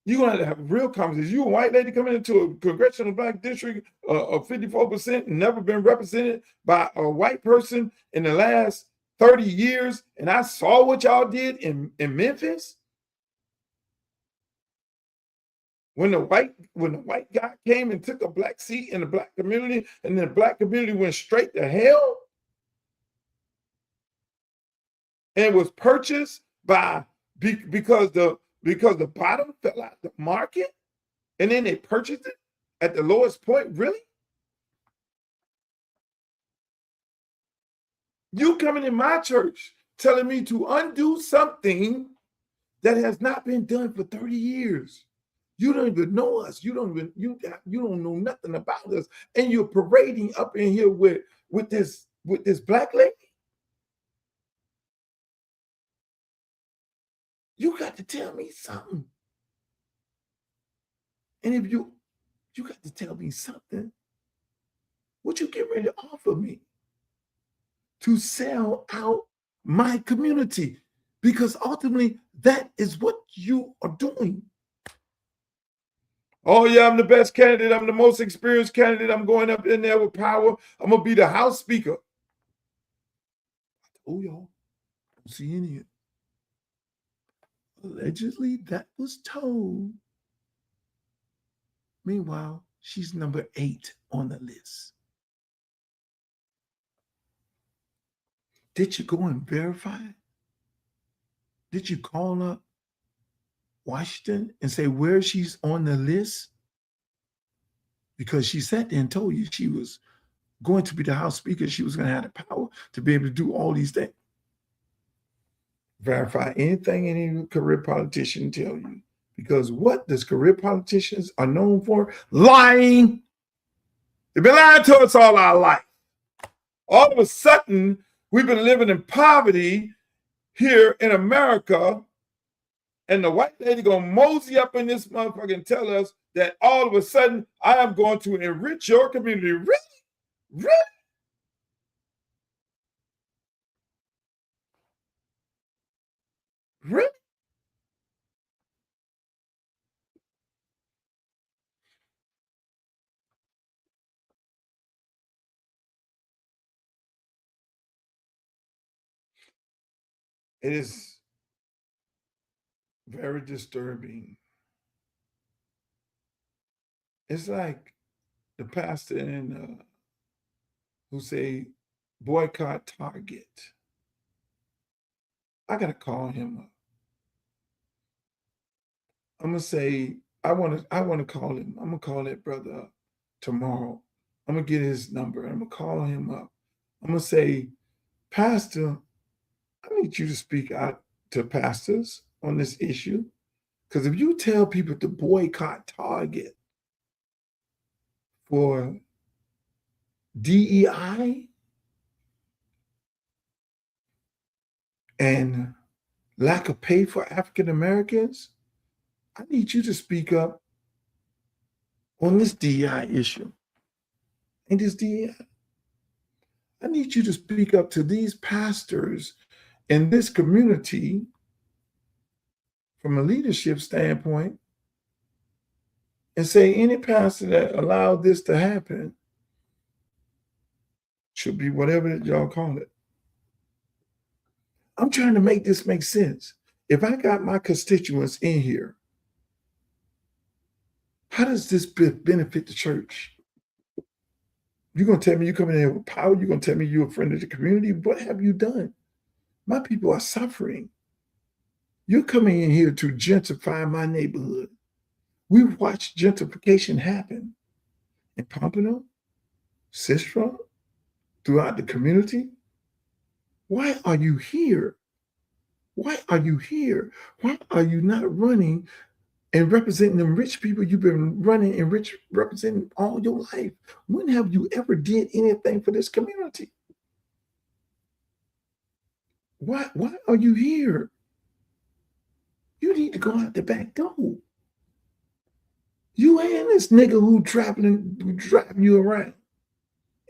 You're going to have a real conversation. You a white lady coming into a congressional black district of 54% and never been represented by a white person in the last 30 years, and I saw what y'all did in Memphis. When the white guy came and took a black seat in the black community, and then the black community went straight to hell and was purchased by because the bottom fell out the market, and then they purchased it at the lowest point. Really? You coming in my church telling me to undo something that has not been done for 30 years. You don't even know us. You don't know nothing about us. And you're parading up in here with this black lady. You got to tell me something. And if you got to tell me something, what you get ready to offer me to sell out my community? Because ultimately, that is what you are doing. Oh, yeah, I'm the best candidate. I'm the most experienced candidate. I'm going up in there with power. I'm going to be the House Speaker. Oh, y'all, don't see any of it. Allegedly, that was told. Meanwhile, she's number 8 on the list. Did you go and verify? Did you call up Washington and say where she's on the list? Because she sat there and told you she was going to be the House Speaker. She was going to have the power to be able to do all these things. Verify anything any career politician tell you. Because what does career politicians are known for? Lying. They've been lying to us all our life. All of a sudden, we've been living in poverty here in America, and the white lady gonna mosey up in this motherfucker and tell us that all of a sudden I am going to enrich your community. Really? Really? Really? It is very disturbing. It's like the pastor who say boycott Target. I gotta call him up. I'm gonna say I want to call him. I'm gonna call that brother up tomorrow I'm going to get his number. I'm going to call him up. I'm going to say, Pastor, I need you to speak out to pastors on this issue. Because if you tell people to boycott Target for DEI and lack of pay for African Americans, I need you to speak up on this DEI issue. And this DEI, I need you to speak up to these pastors in this community from a leadership standpoint and say any pastor that allowed this to happen should be whatever y'all call it. I'm trying to make this make sense. If I got my constituents in here, how does this benefit the church? You're going to tell me you coming in here with power? You're going to tell me you're a friend of the community? What have you done? My people are suffering. You're coming in here to gentrify my neighborhood. We've watched gentrification happen in Pompano, Sistra, throughout the community. Why are you here? Why are you here? Why are you not running and representing them rich people you've been running and representing all your life? When have you ever did anything for this community? Why are you here? You need to go out the back door. You and this nigga who driving you around,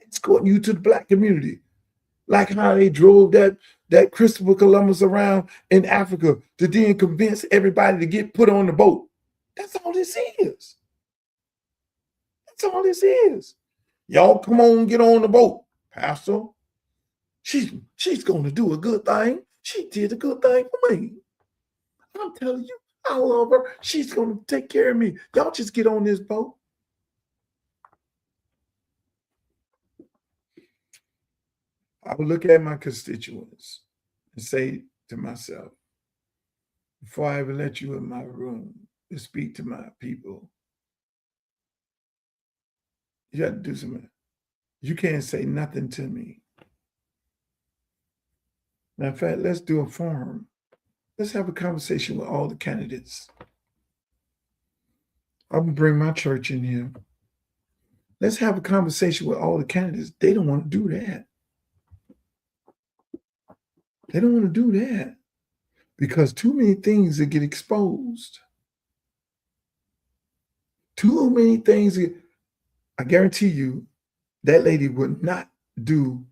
escorting you to the black community. Like how they drove that Christopher Columbus around in Africa to then convince everybody to get put on the boat. That's all this is. That's all this is. Y'all come on, get on the boat, Pastor. She's going to do a good thing. She did a good thing for me. I'm telling you, I love her. She's going to take care of me. Y'all just get on this boat. I would look at my constituents and say to myself, before I ever let you in my room to speak to my people, you got to do something. You can't say nothing to me. Matter of fact, let's do a forum. Let's have a conversation with all the candidates. I'm going to bring my church in here. Let's have a conversation with all the candidates. They don't want to do that. They don't want to do that because too many things that get exposed. Too many things. I guarantee you that lady would not do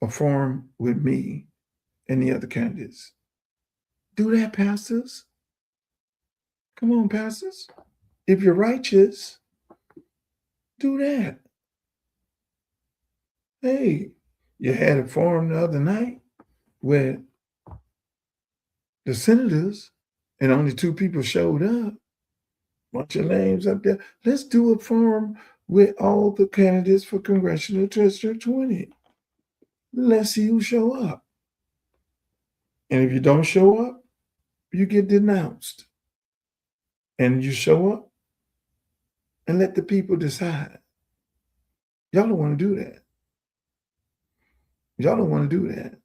a forum with me and the other candidates. Do that, pastors. Come on, pastors. If you're righteous, do that. Hey, you had a forum the other night where the senators and only 2 people showed up. Bunch of names up there. Let's do a forum with all the candidates for Congressional District 20. Let's see who show up. And if you don't show up, you get denounced. And you show up and let the people decide. Y'all don't want to do that. Y'all don't want to do that.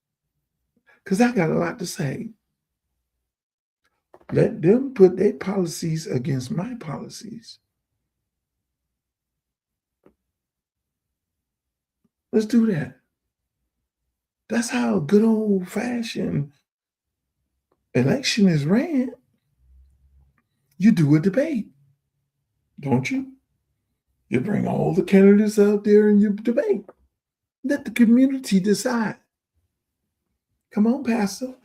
Because I got a lot to say. Let them put their policies against my policies. Let's do that. That's how a good old-fashioned election is ran. You do a debate, don't you? You bring all the candidates out there and you debate. Let the community decide. Come on, Pastor.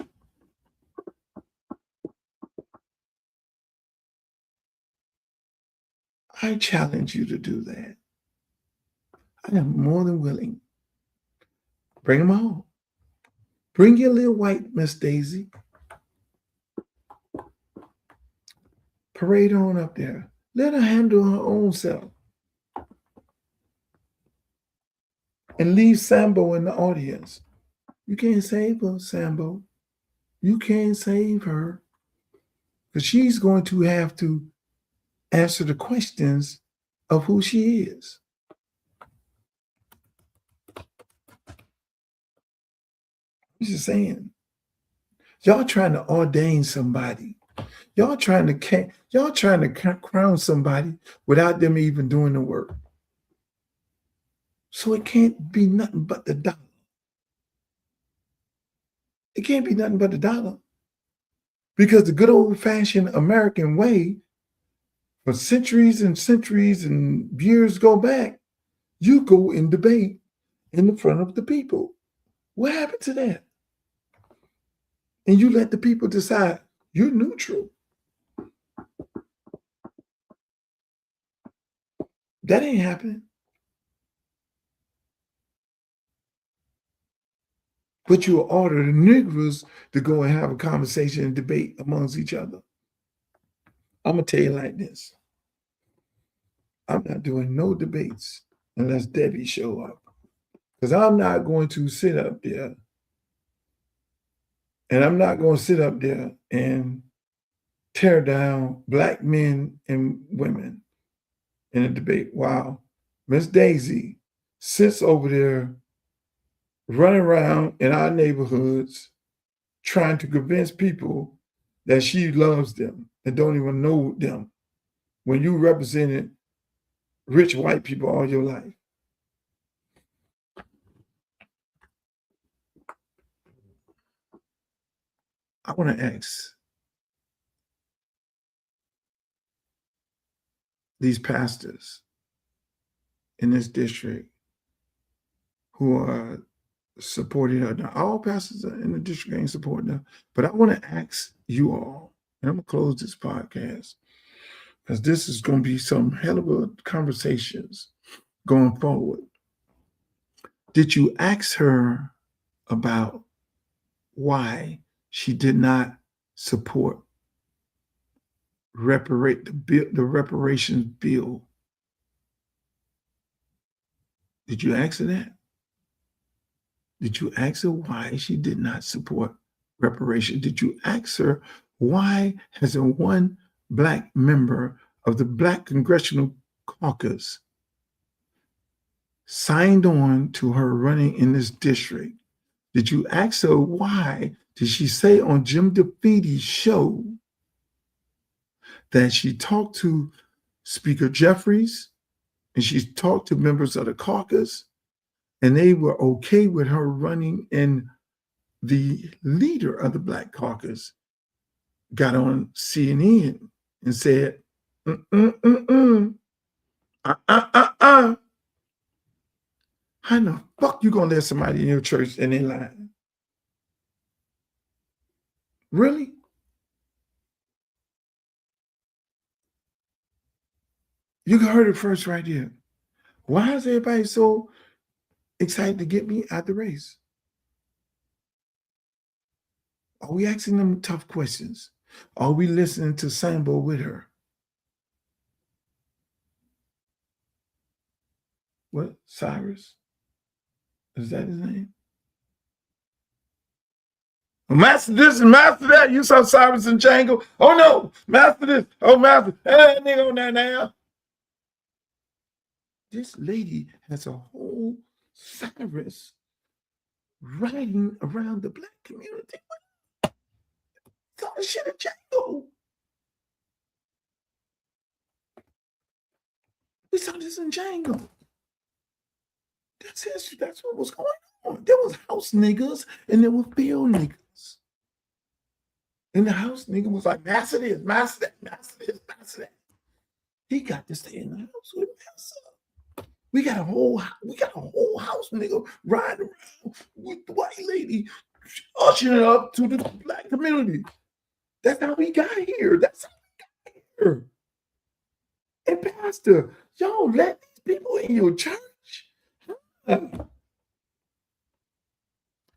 I challenge you to do that. I am more than willing. Bring them all. Bring your little white Miss Daisy. Parade on up there. Let her handle her own self. And leave Sambo in the audience. You can't save her, Sambo. You can't save her. Because she's going to have to answer the questions of who she is. I'm just saying. Y'all trying to ordain somebody. Y'all trying to crown somebody without them even doing the work. So it can't be nothing but the dollar. It can't be nothing but the dollar. Because the good old-fashioned American way, for centuries and centuries and years go back, you go and debate in the front of the people. What happened to that? And you let the people decide. You're neutral. That ain't happening. But you order the Negroes to go and have a conversation and debate amongst each other. I'm going to tell you like this. I'm not doing no debates unless Debbie show up. Because I'm not going to sit up there and I'm not going to sit up there and tear down black men and women in a debate while Miss Daisy sits over there running around in our neighborhoods trying to convince people that she loves them and don't even know them when you represented rich white people all your life. I want to ask these pastors in this district who are supporting her. Now, all pastors in the district ain't supporting her, but I want to ask you all, and I'm going to close this podcast because this is going to be some hell of a conversations going forward. Did you ask her about why she did not support the reparations bill? Did you ask her that? Did you ask her why she did not support reparations? Did you ask her why hasn't one black member of the Black Congressional Caucus signed on to her running in this district? Did you ask her why did she say on Jim DeFeedy's show that she talked to Speaker Jeffries and she talked to members of the caucus and they were okay with her running, and the leader of the Black Caucus got on CNN and said, how in the fuck you gonna let somebody in your church and they lying? Really? You heard it first right here. Why is everybody so excited to get me out the race? Are we asking them tough questions? Are we listening to Sambo with her? What? Cyrus? Is that his name? Master this and master that. You saw Cyrus and Django. Oh no, master this. Oh, master. Hey, nigga on that now. This lady has a whole Cyrus riding around the black community. Saw the shit in Django. We saw this in Django. That's history. That's what was going on. There was house niggas and there were field niggas. And the house nigga was like, master this, master that, master this, master that. He got to stay in the house with master. We got a whole house nigga riding around with the white lady, ushering up to the black community. That's how we got here. That's how we got here. And pastor, y'all let these people in your church.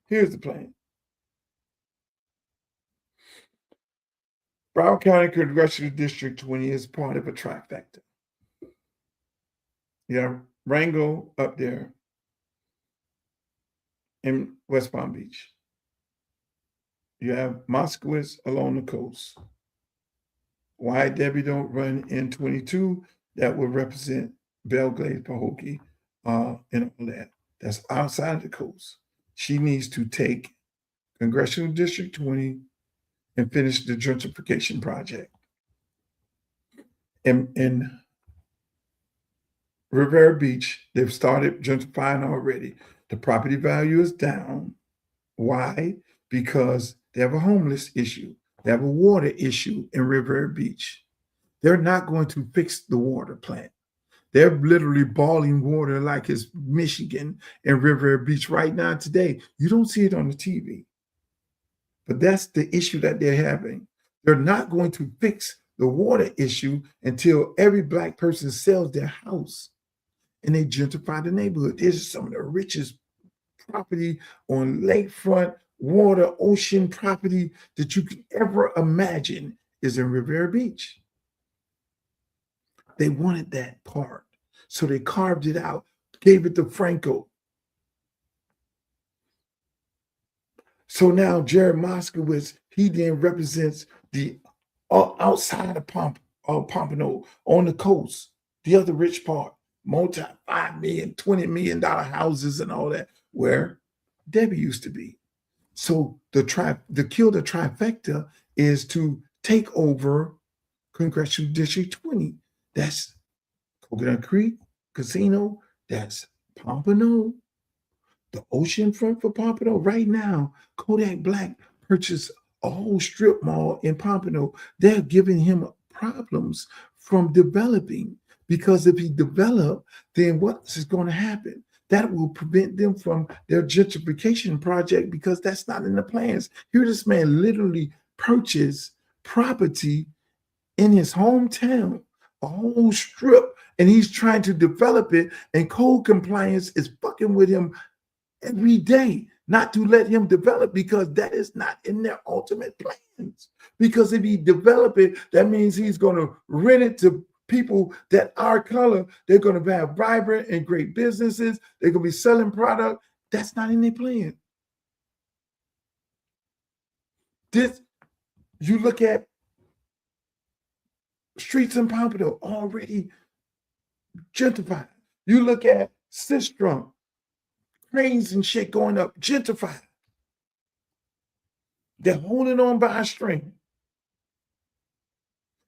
Here's the plan. Broward County Congressional District 20 is part of a trifecta. You have Rango up there in West Palm Beach. You have Moskowitz along the coast. Why Debbie don't run in 22, that will represent Belgrade, Pahokee, and all that. That's outside the coast. She needs to take Congressional District 20, and finish the gentrification project. In Rivera Beach, they've started gentrifying already. The property value is down. Why? Because they have a homeless issue. They have a water issue in Rivera Beach. They're not going to fix the water plant. They're literally boiling water like it's Michigan and Rivera Beach right now today. You don't see it on the TV. But that's the issue that they're having. They're not going to fix the water issue until every Black person sells their house and they gentrify the neighborhood. This is some of the richest property on lakefront, water, ocean property that you can ever imagine is in Rivera Beach. They wanted that part. So they carved it out, gave it to Franco. So now Jared Moskowitz, he then represents the outside of Pompano on the coast, the other rich part, multi $5 million, $20 million houses and all that, where Debbie used to be. So the kill the trifecta is to take over Congressional District 20. That's Coconut Creek Casino. That's Pompano, the ocean front for Pompano. Right now, Kodak Black purchased a whole strip mall in Pompano. They're giving him problems from developing, because if he develop, then what is going to happen? That will prevent them from their gentrification project, because that's not in the plans. Here, this man literally purchased property in his hometown, a whole strip, and he's trying to develop it, and code compliance is fucking with him every day not to let him develop, because that is not in their ultimate plans. Because if he develop it, that means he's going to rent it to people that are color. They're going to have vibrant and great businesses. They're going to be selling product. That's not in their plan. This, you look at streets in Pompano already gentrified. You look at Sistrum, cranes and shit going up, gentrified. They're holding on by a string.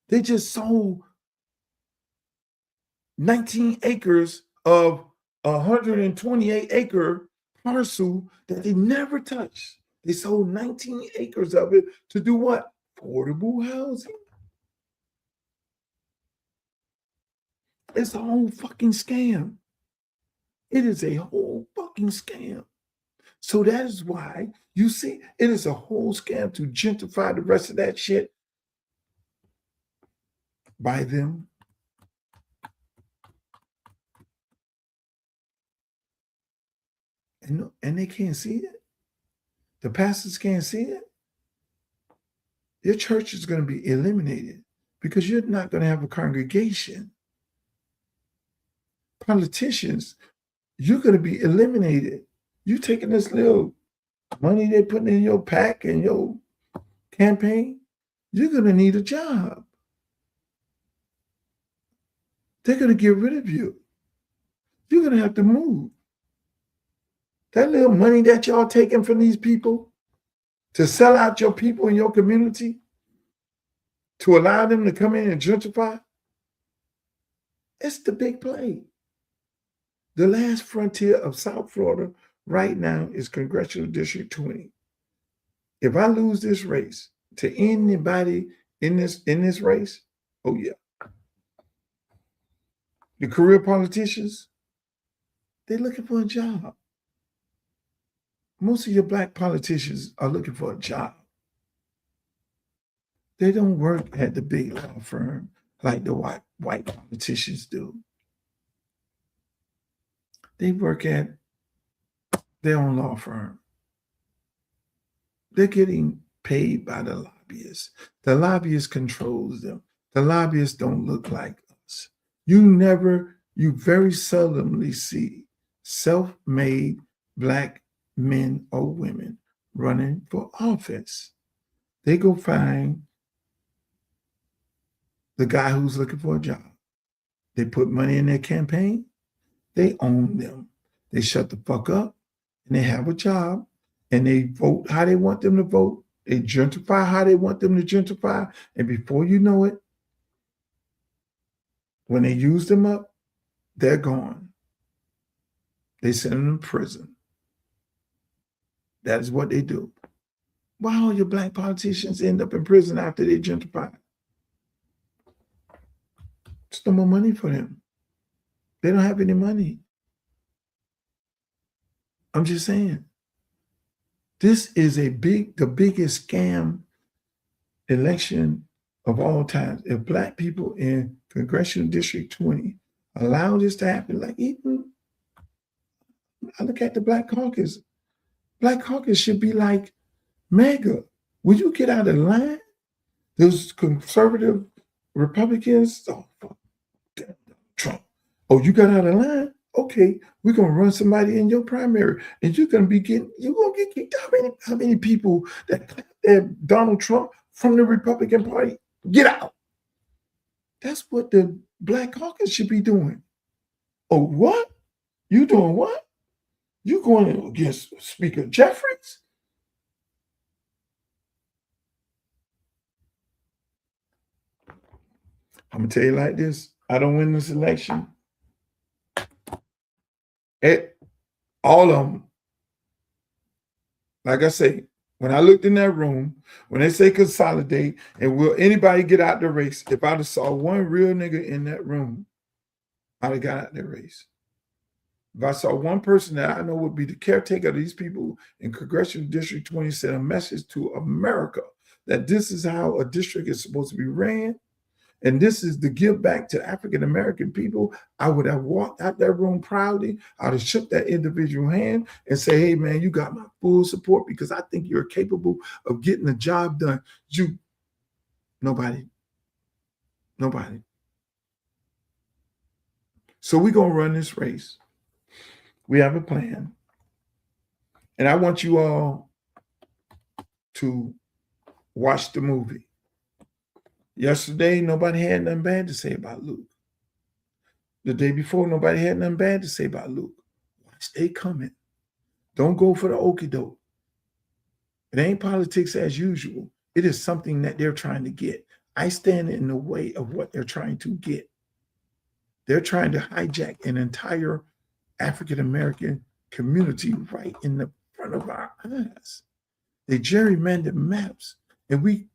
They just sold 19 acres of 128-acre parcel that they never touched. They sold 19 acres of it to do what? Affordable housing. It's a whole fucking scam. It is a whole fucking scam. So that is why you see it is a whole scam to gentrify the rest of that shit by them. And they can't see it. The pastors can't see it. Your church is going to be eliminated because you're not going to have a congregation. Politicians, you're going to be eliminated. You taking this little money they're putting in your PAC and your campaign, you're going to need a job. They're going to get rid of you. You're going to have to move. That little money that y'all taking from these people to sell out your people in your community, to allow them to come in and gentrify, it's the big play. The last frontier of South Florida right now is Congressional District 20. If I lose this race to anybody in this race, oh yeah. The career politicians, they're looking for a job. Most of your Black politicians are looking for a job. They don't work at the big law firm like the white politicians do. They work at their own law firm. They're getting paid by the lobbyists. The lobbyist controls them. The lobbyists don't look like us. You very seldomly see self-made Black men or women running for office. They go find the guy who's looking for a job. They put money in their campaign. They own them. They shut the fuck up and they have a job and they vote how they want them to vote. They gentrify how they want them to gentrify. And before you know it, when they use them up, they're gone. They send them to prison. That is what they do. Why all your black politicians end up in prison after they gentrify? There's no more money for them. They don't have any money. I'm just saying. This is the biggest scam election of all time. If black people in Congressional District 20 allow this to happen, like even I look at the Black Caucus. Black Caucus should be like MAGA. Will you get out of line? Those conservative Republicans, oh, fuck, damn, Trump. Oh, you got out of line? Okay, we're gonna run somebody in your primary, and you're gonna get kicked out. How many people that Donald Trump from the Republican Party get out? That's what the Black Caucus should be doing. Oh, what? You doing what? You going against Speaker Jeffries? I'm gonna tell you like this: I don't win this election. All of them. Like I say, when I looked in that room, when they say consolidate and will anybody get out the race, if I'd have saw one real nigga in that room, I'd have got out the race. If I saw one person that I know would be the caretaker of these people in Congressional District 20 send a message to America that this is how a district is supposed to be ran, and this is the give back to African American people, I would have walked out that room proudly. I'd have shook that individual hand and say, hey, man, you got my full support because I think you're capable of getting the job done. Nobody. So we're going to run this race. We have a plan. And I want you all to watch the movie. Yesterday, nobody had nothing bad to say about Luke. The day before, nobody had nothing bad to say about Luke. Watch they coming. Don't go for the okie doke. It ain't politics as usual. It is something that they're trying to get. I stand in the way of what they're trying to get. They're trying to hijack an entire African American community right in the front of our eyes. They gerrymandered maps, and we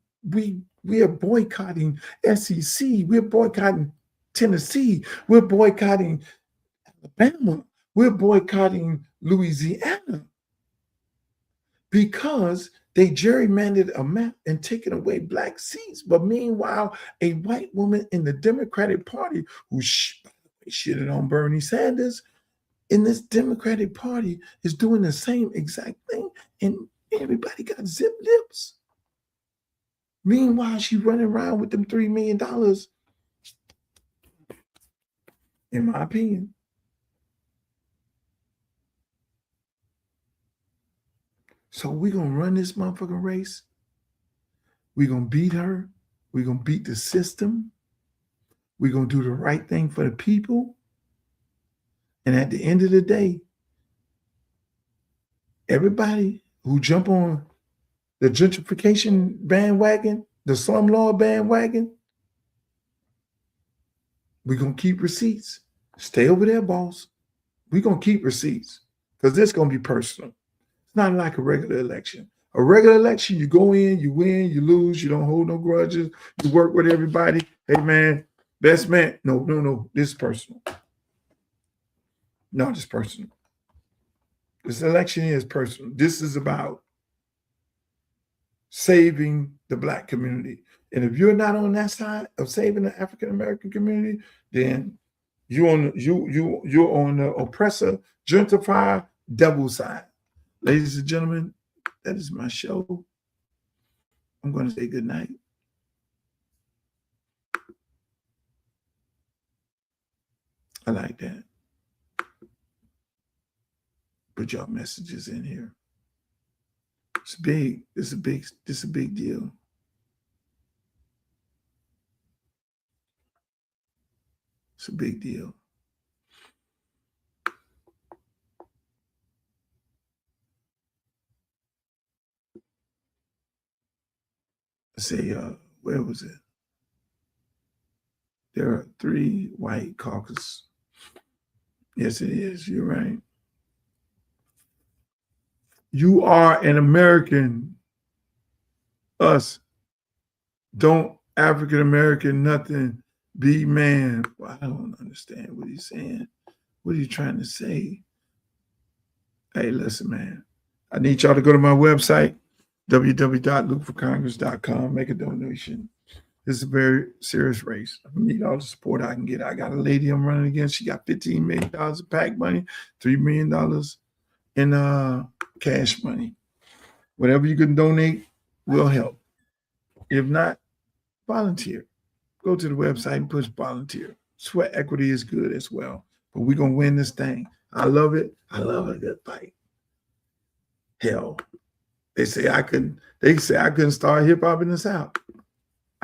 are boycotting SEC. We're boycotting Tennessee. We're boycotting Alabama. We're boycotting Louisiana because they gerrymandered a map and taken away black seats. But meanwhile, a white woman in the Democratic Party who shitted on Bernie Sanders in this Democratic Party is doing the same exact thing, and everybody got zip lips. Meanwhile, she's running around with them $3 million, in my opinion. So we're going to run this motherfucking race. We're going to beat her. We're going to beat the system. We're going to do the right thing for the people. And at the end of the day, everybody who jump on the gentrification bandwagon, the slumlord bandwagon, we're going to keep receipts. Stay over there, boss. We're going to keep receipts because this is going to be personal. It's not like a regular election. A regular election, you go in, you win, you lose, you don't hold no grudges, you work with everybody. Hey, man, best man. No. This is personal. No, this is personal. This election is personal. This is about saving the black community. And if you're not on that side of saving the African American community, then you're on the oppressor, gentrifier, devil side. Ladies and gentlemen, that is my show. I'm going to say good night. I like that. Put y'all messages in here. It's big. It's a big deal. It's a big deal. say, where was it? There are 3 white caucus. Yes, it is. You're right. You are an American. Us. Don't African American nothing. Be man. Well, I don't understand what he's saying. What are you trying to say? Hey, listen, man. I need y'all to go to my website, www.lukeforcongress.com. Make a donation. This is a very serious race. I need all the support I can get. I got a lady I'm running against. She got $15 million of PAC money, $3 million in cash money. Whatever you can donate will help. If not, volunteer. Go to the website and push volunteer. Sweat equity is good as well. But we're going to win this thing. I love it. I love a good fight. Hell, they say I couldn't start hip hop in the South.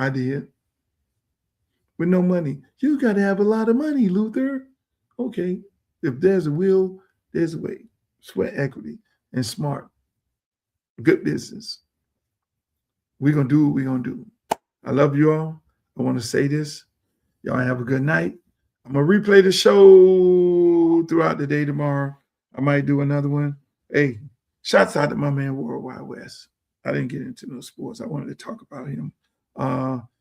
I did. With no money. You got to have a lot of money, Luther. Okay. If there's a will, there's a way. Sweat equity and smart. Good business. We're going to do what we're going to do. I love you all. I want to say this. Y'all have a good night. I'm going to replay the show throughout the day tomorrow. I might do another one. Hey, shouts out to my man, Worldwide West. I didn't get into no sports. I wanted to talk about him.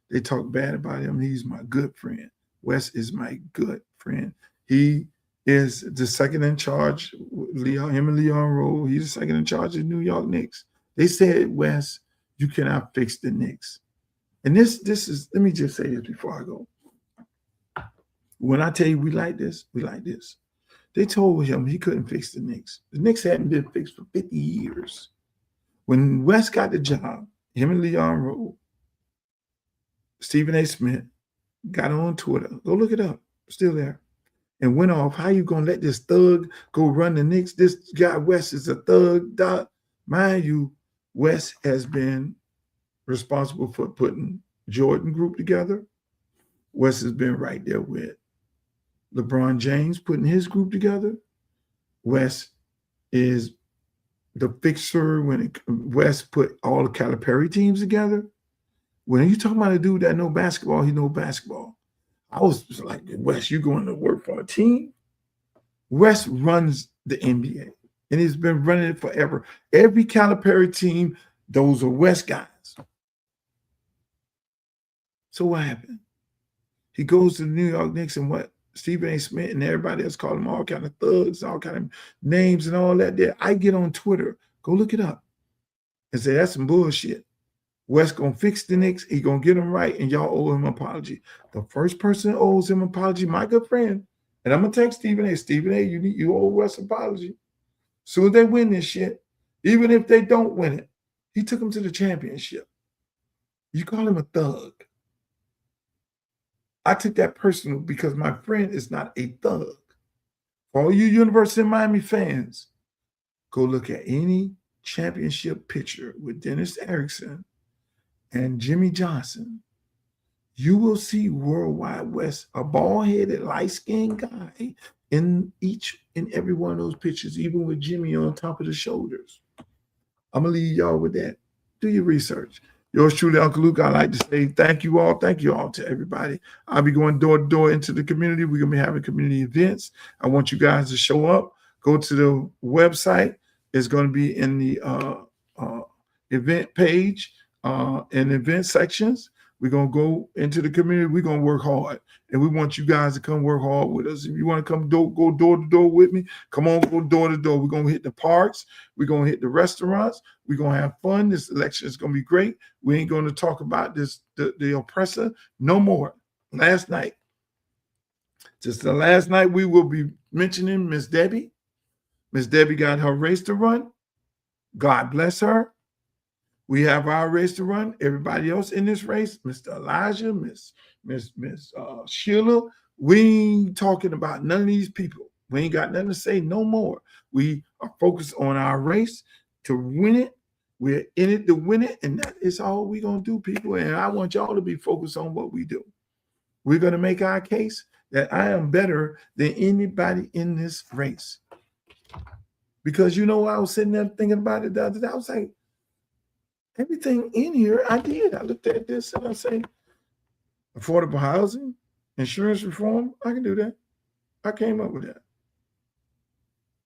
They talk bad about him. He's my good friend. Wes is my good friend. He is the second in charge. Him and Leon Rowe. He's the second in charge of the New York Knicks. They said, Wes, you cannot fix the Knicks. And this is, let me just say this before I go. When I tell you we like this, we like this. They told him he couldn't fix the Knicks. The Knicks hadn't been fixed for 50 years. When Wes got the job, him and Leon Rowe, Stephen A. Smith got on Twitter. Go look it up. Still there. And went off. How you going to let this thug go run the Knicks? This guy, Wes, is a thug. Doc. Mind you, Wes has been responsible for putting Jordan Group together. Wes has been right there with LeBron James putting his group together. Wes is the fixer when Wes put all the Calipari teams together. When you talking about a dude that know basketball, he know basketball. I was like, Wes, you going to work for a team? Wes runs the NBA, and he's been running it forever. Every Calipari team, those are Wes guys. So what happened? He goes to the New York Knicks, and what? Stephen A. Smith and everybody else call him all kind of thugs, all kind of names and all that there. I get on Twitter, go look it up, and say, that's some bullshit. Wes gonna fix the Knicks. He gonna get them right, and y'all owe him an apology. The first person that owes him an apology, my good friend, and I'm gonna text Stephen A. Stephen A. You owe Wes an apology. Soon as they win this shit, even if they don't win it, he took him to the championship. You call him a thug. I took that personal because my friend is not a thug. For all you University of Miami fans, go look at any championship picture with Dennis Erickson and Jimmy Johnson. You will see Worldwide West, a bald-headed, light-skinned guy in each and every one of those pictures, even with Jimmy on top of the shoulders. I'm going to leave y'all with that. Do your research. Yours truly, Uncle Luke. I'd like to say thank you all. Thank you all to everybody. I'll be going door to door into the community. We're going to be having community events. I want you guys to show up. Go to the website. It's going to be in the event page and event sections. We're going to go into the community. We're going to work hard. And we want you guys to come work hard with us. If you want to come go door to door with me, come on, go door to door. We're going to hit the parks. We're going to hit the restaurants. We're going to have fun. This election is going to be great. We ain't going to talk about this, the oppressor no more. Last night, just the last night, we will be mentioning Miss Debbie. Miss Debbie got her race to run. God bless her. We have our race to run. Everybody else in this race, Mr. Elijah, Miss Sheila, we ain't talking about none of these people. We ain't got nothing to say no more. We are focused on our race to win it. We're in it to win it, and that is all we're going to do, people. And I want y'all to be focused on what we do. We're going to make our case that I am better than anybody in this race. Because, I was sitting there thinking about it the other day. I was like, Everything in here, I did. I looked at this and I say, affordable housing, insurance reform, I can do that. I came up with that.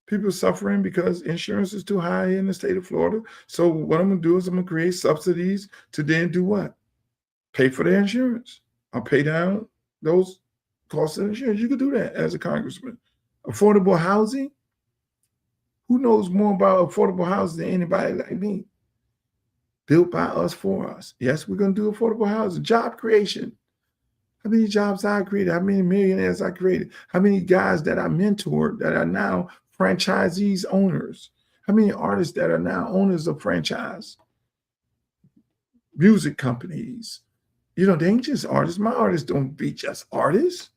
People suffering because insurance is too high in the state of Florida. So what I'm going to do is I'm going to create subsidies to then do what? Pay for their insurance. I'll pay down those costs of insurance. You could do that as a congressman. Affordable housing? Who knows more about affordable housing than anybody like me? Built by us, for us. Yes, we're going to do affordable housing. Job creation. How many jobs I created? How many millionaires I created? How many guys that I mentored that are now franchisees owners? How many artists that are now owners of franchise? Music companies. You know, they ain't just artists. My artists don't be just artists.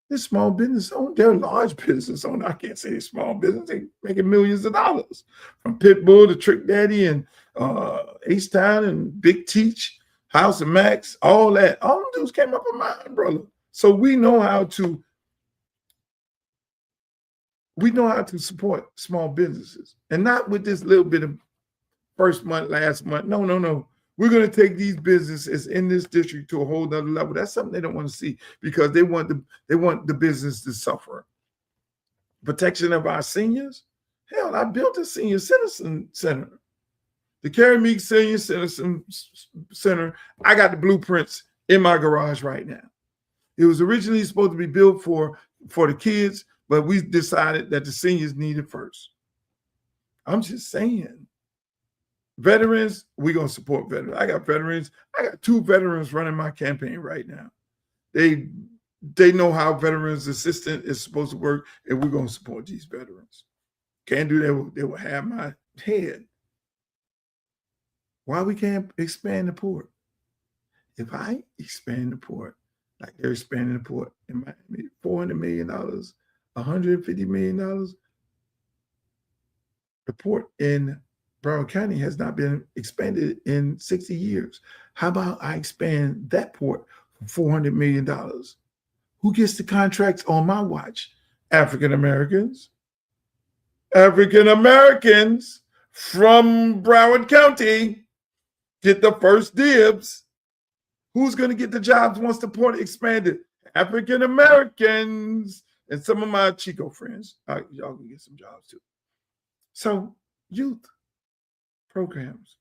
They're small business owners. They're large business owners. I can't say they're small business. They're making millions of dollars. From Pitbull to Trick Daddy and Ace Town and Big Teach, House of Max, all that. All them dudes came up in my umbrella. So we know how to support small businesses. And not with this little bit of first month, last month. No. We're going to take these businesses in this district to a whole nother level. That's something they don't want to see because they want the business to suffer. Protection of our seniors. Hell, I built a senior citizen center. The Carrie Meek Senior Citizen Center, I got the blueprints in my garage right now. It was originally supposed to be built for the kids, but we decided that the seniors needed first. I'm just saying. Veterans, we're going to support veterans. I got veterans. I got 2 veterans running my campaign right now. They know how veterans assistant is supposed to work, and we're going to support these veterans. Can't do that. They will have my head. Why we can't expand the port? If I expand the port, like they're expanding the port in Miami, $400 million, $150 million, the port in Broward County has not been expanded in 60 years. How about I expand that port for $400 million? Who gets the contracts on my watch? African Americans. African Americans from Broward County get the first dibs. Who's going to get the jobs once the port expanded? African Americans and some of my Chico friends. Y'all can get some jobs too. So youth programs,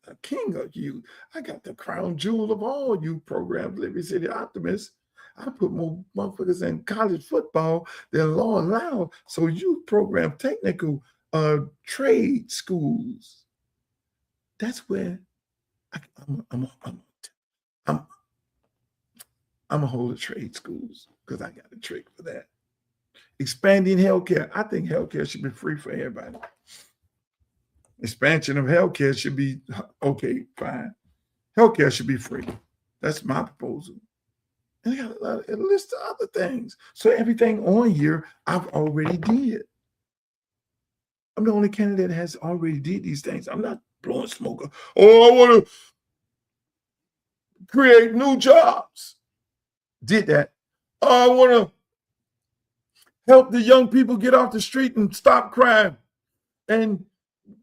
the king of youth. I got the crown jewel of all youth programs, Liberty City Optimist. I put more motherfuckers in college football than law allowed. So youth program, technical trade schools. That's where I'm gonna hold the trade schools because I got a trick for that. Expanding healthcare. I think healthcare should be free for everybody. Expansion of healthcare should be okay, fine. Healthcare should be free. That's my proposal. And I got a list of other things. So everything on here I've already did. I'm the only candidate that has already did these things. I'm not blowing smoke. Oh, I want to create new jobs. Did that. Oh, I want to help the young people get off the street and stop crime and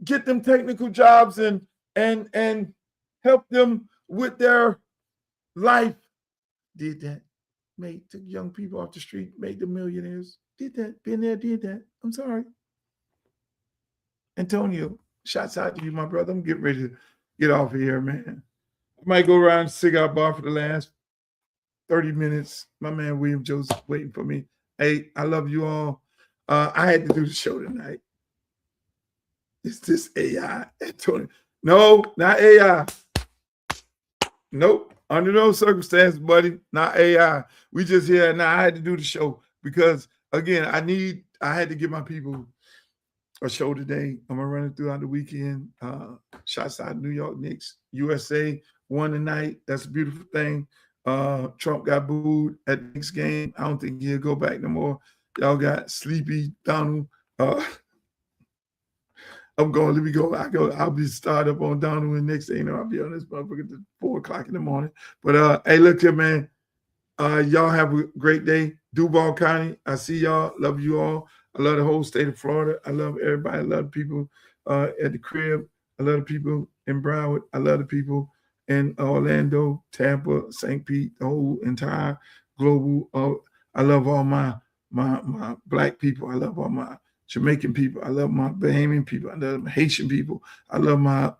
get them technical jobs and help them with their life. Did that. Made the young people off the street, made them millionaires. Did that. Been there, did that. I'm sorry. Antonio, shots out to you, my brother. I'm getting ready to get off of here, man. I might go around the cigar bar for the last 30 minutes. My man William Joseph waiting for me. Hey, I love you all. I had to do the show tonight. Is this AI? Antonio? No, not AI. Nope. Under no circumstances, buddy. Not AI. We just here now. I had to do the show because again, I had to give my people a show today. I'm gonna run it throughout the weekend. Shots out New York Knicks. USA won tonight. That's a beautiful thing. Trump got booed at the Knicks game. I don't think he'll go back no more. Y'all got sleepy Donald. I'm going, let me go. I'll be started up on Donald and next thing you know, I'll be on this motherfucker at 4 o'clock in the morning. But hey, look here, man. Y'all have a great day. Duval County, I see y'all. Love you all. I love the whole state of Florida. I love everybody. I love people at the crib. I love the people in Broward. I love the people in Orlando, Tampa, St. Pete, the whole entire global. I love all my black people. I love all my Jamaican people. I love my Bahamian people. I love my Haitian people. I love my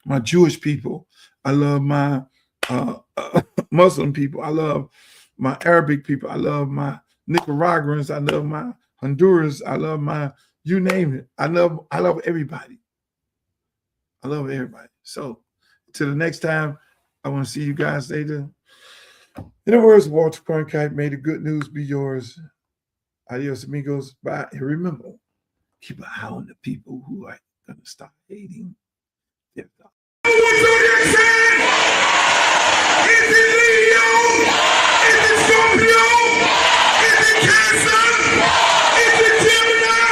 my Jewish people. I love my Muslim people. I love my Arabic people. I love my Nicaraguans. I love my Honduras. I love my, you name it. I love everybody. I love everybody. So till the next time, I want to see you guys later. In the words of Walter Cronkite, may the good news be yours. Adios, amigos. Bye. And remember, keep an eye on the people who are going to start hating. Yeah. Is it Leo? Is it Scorpio? Is it Cancer? Is it Gemini?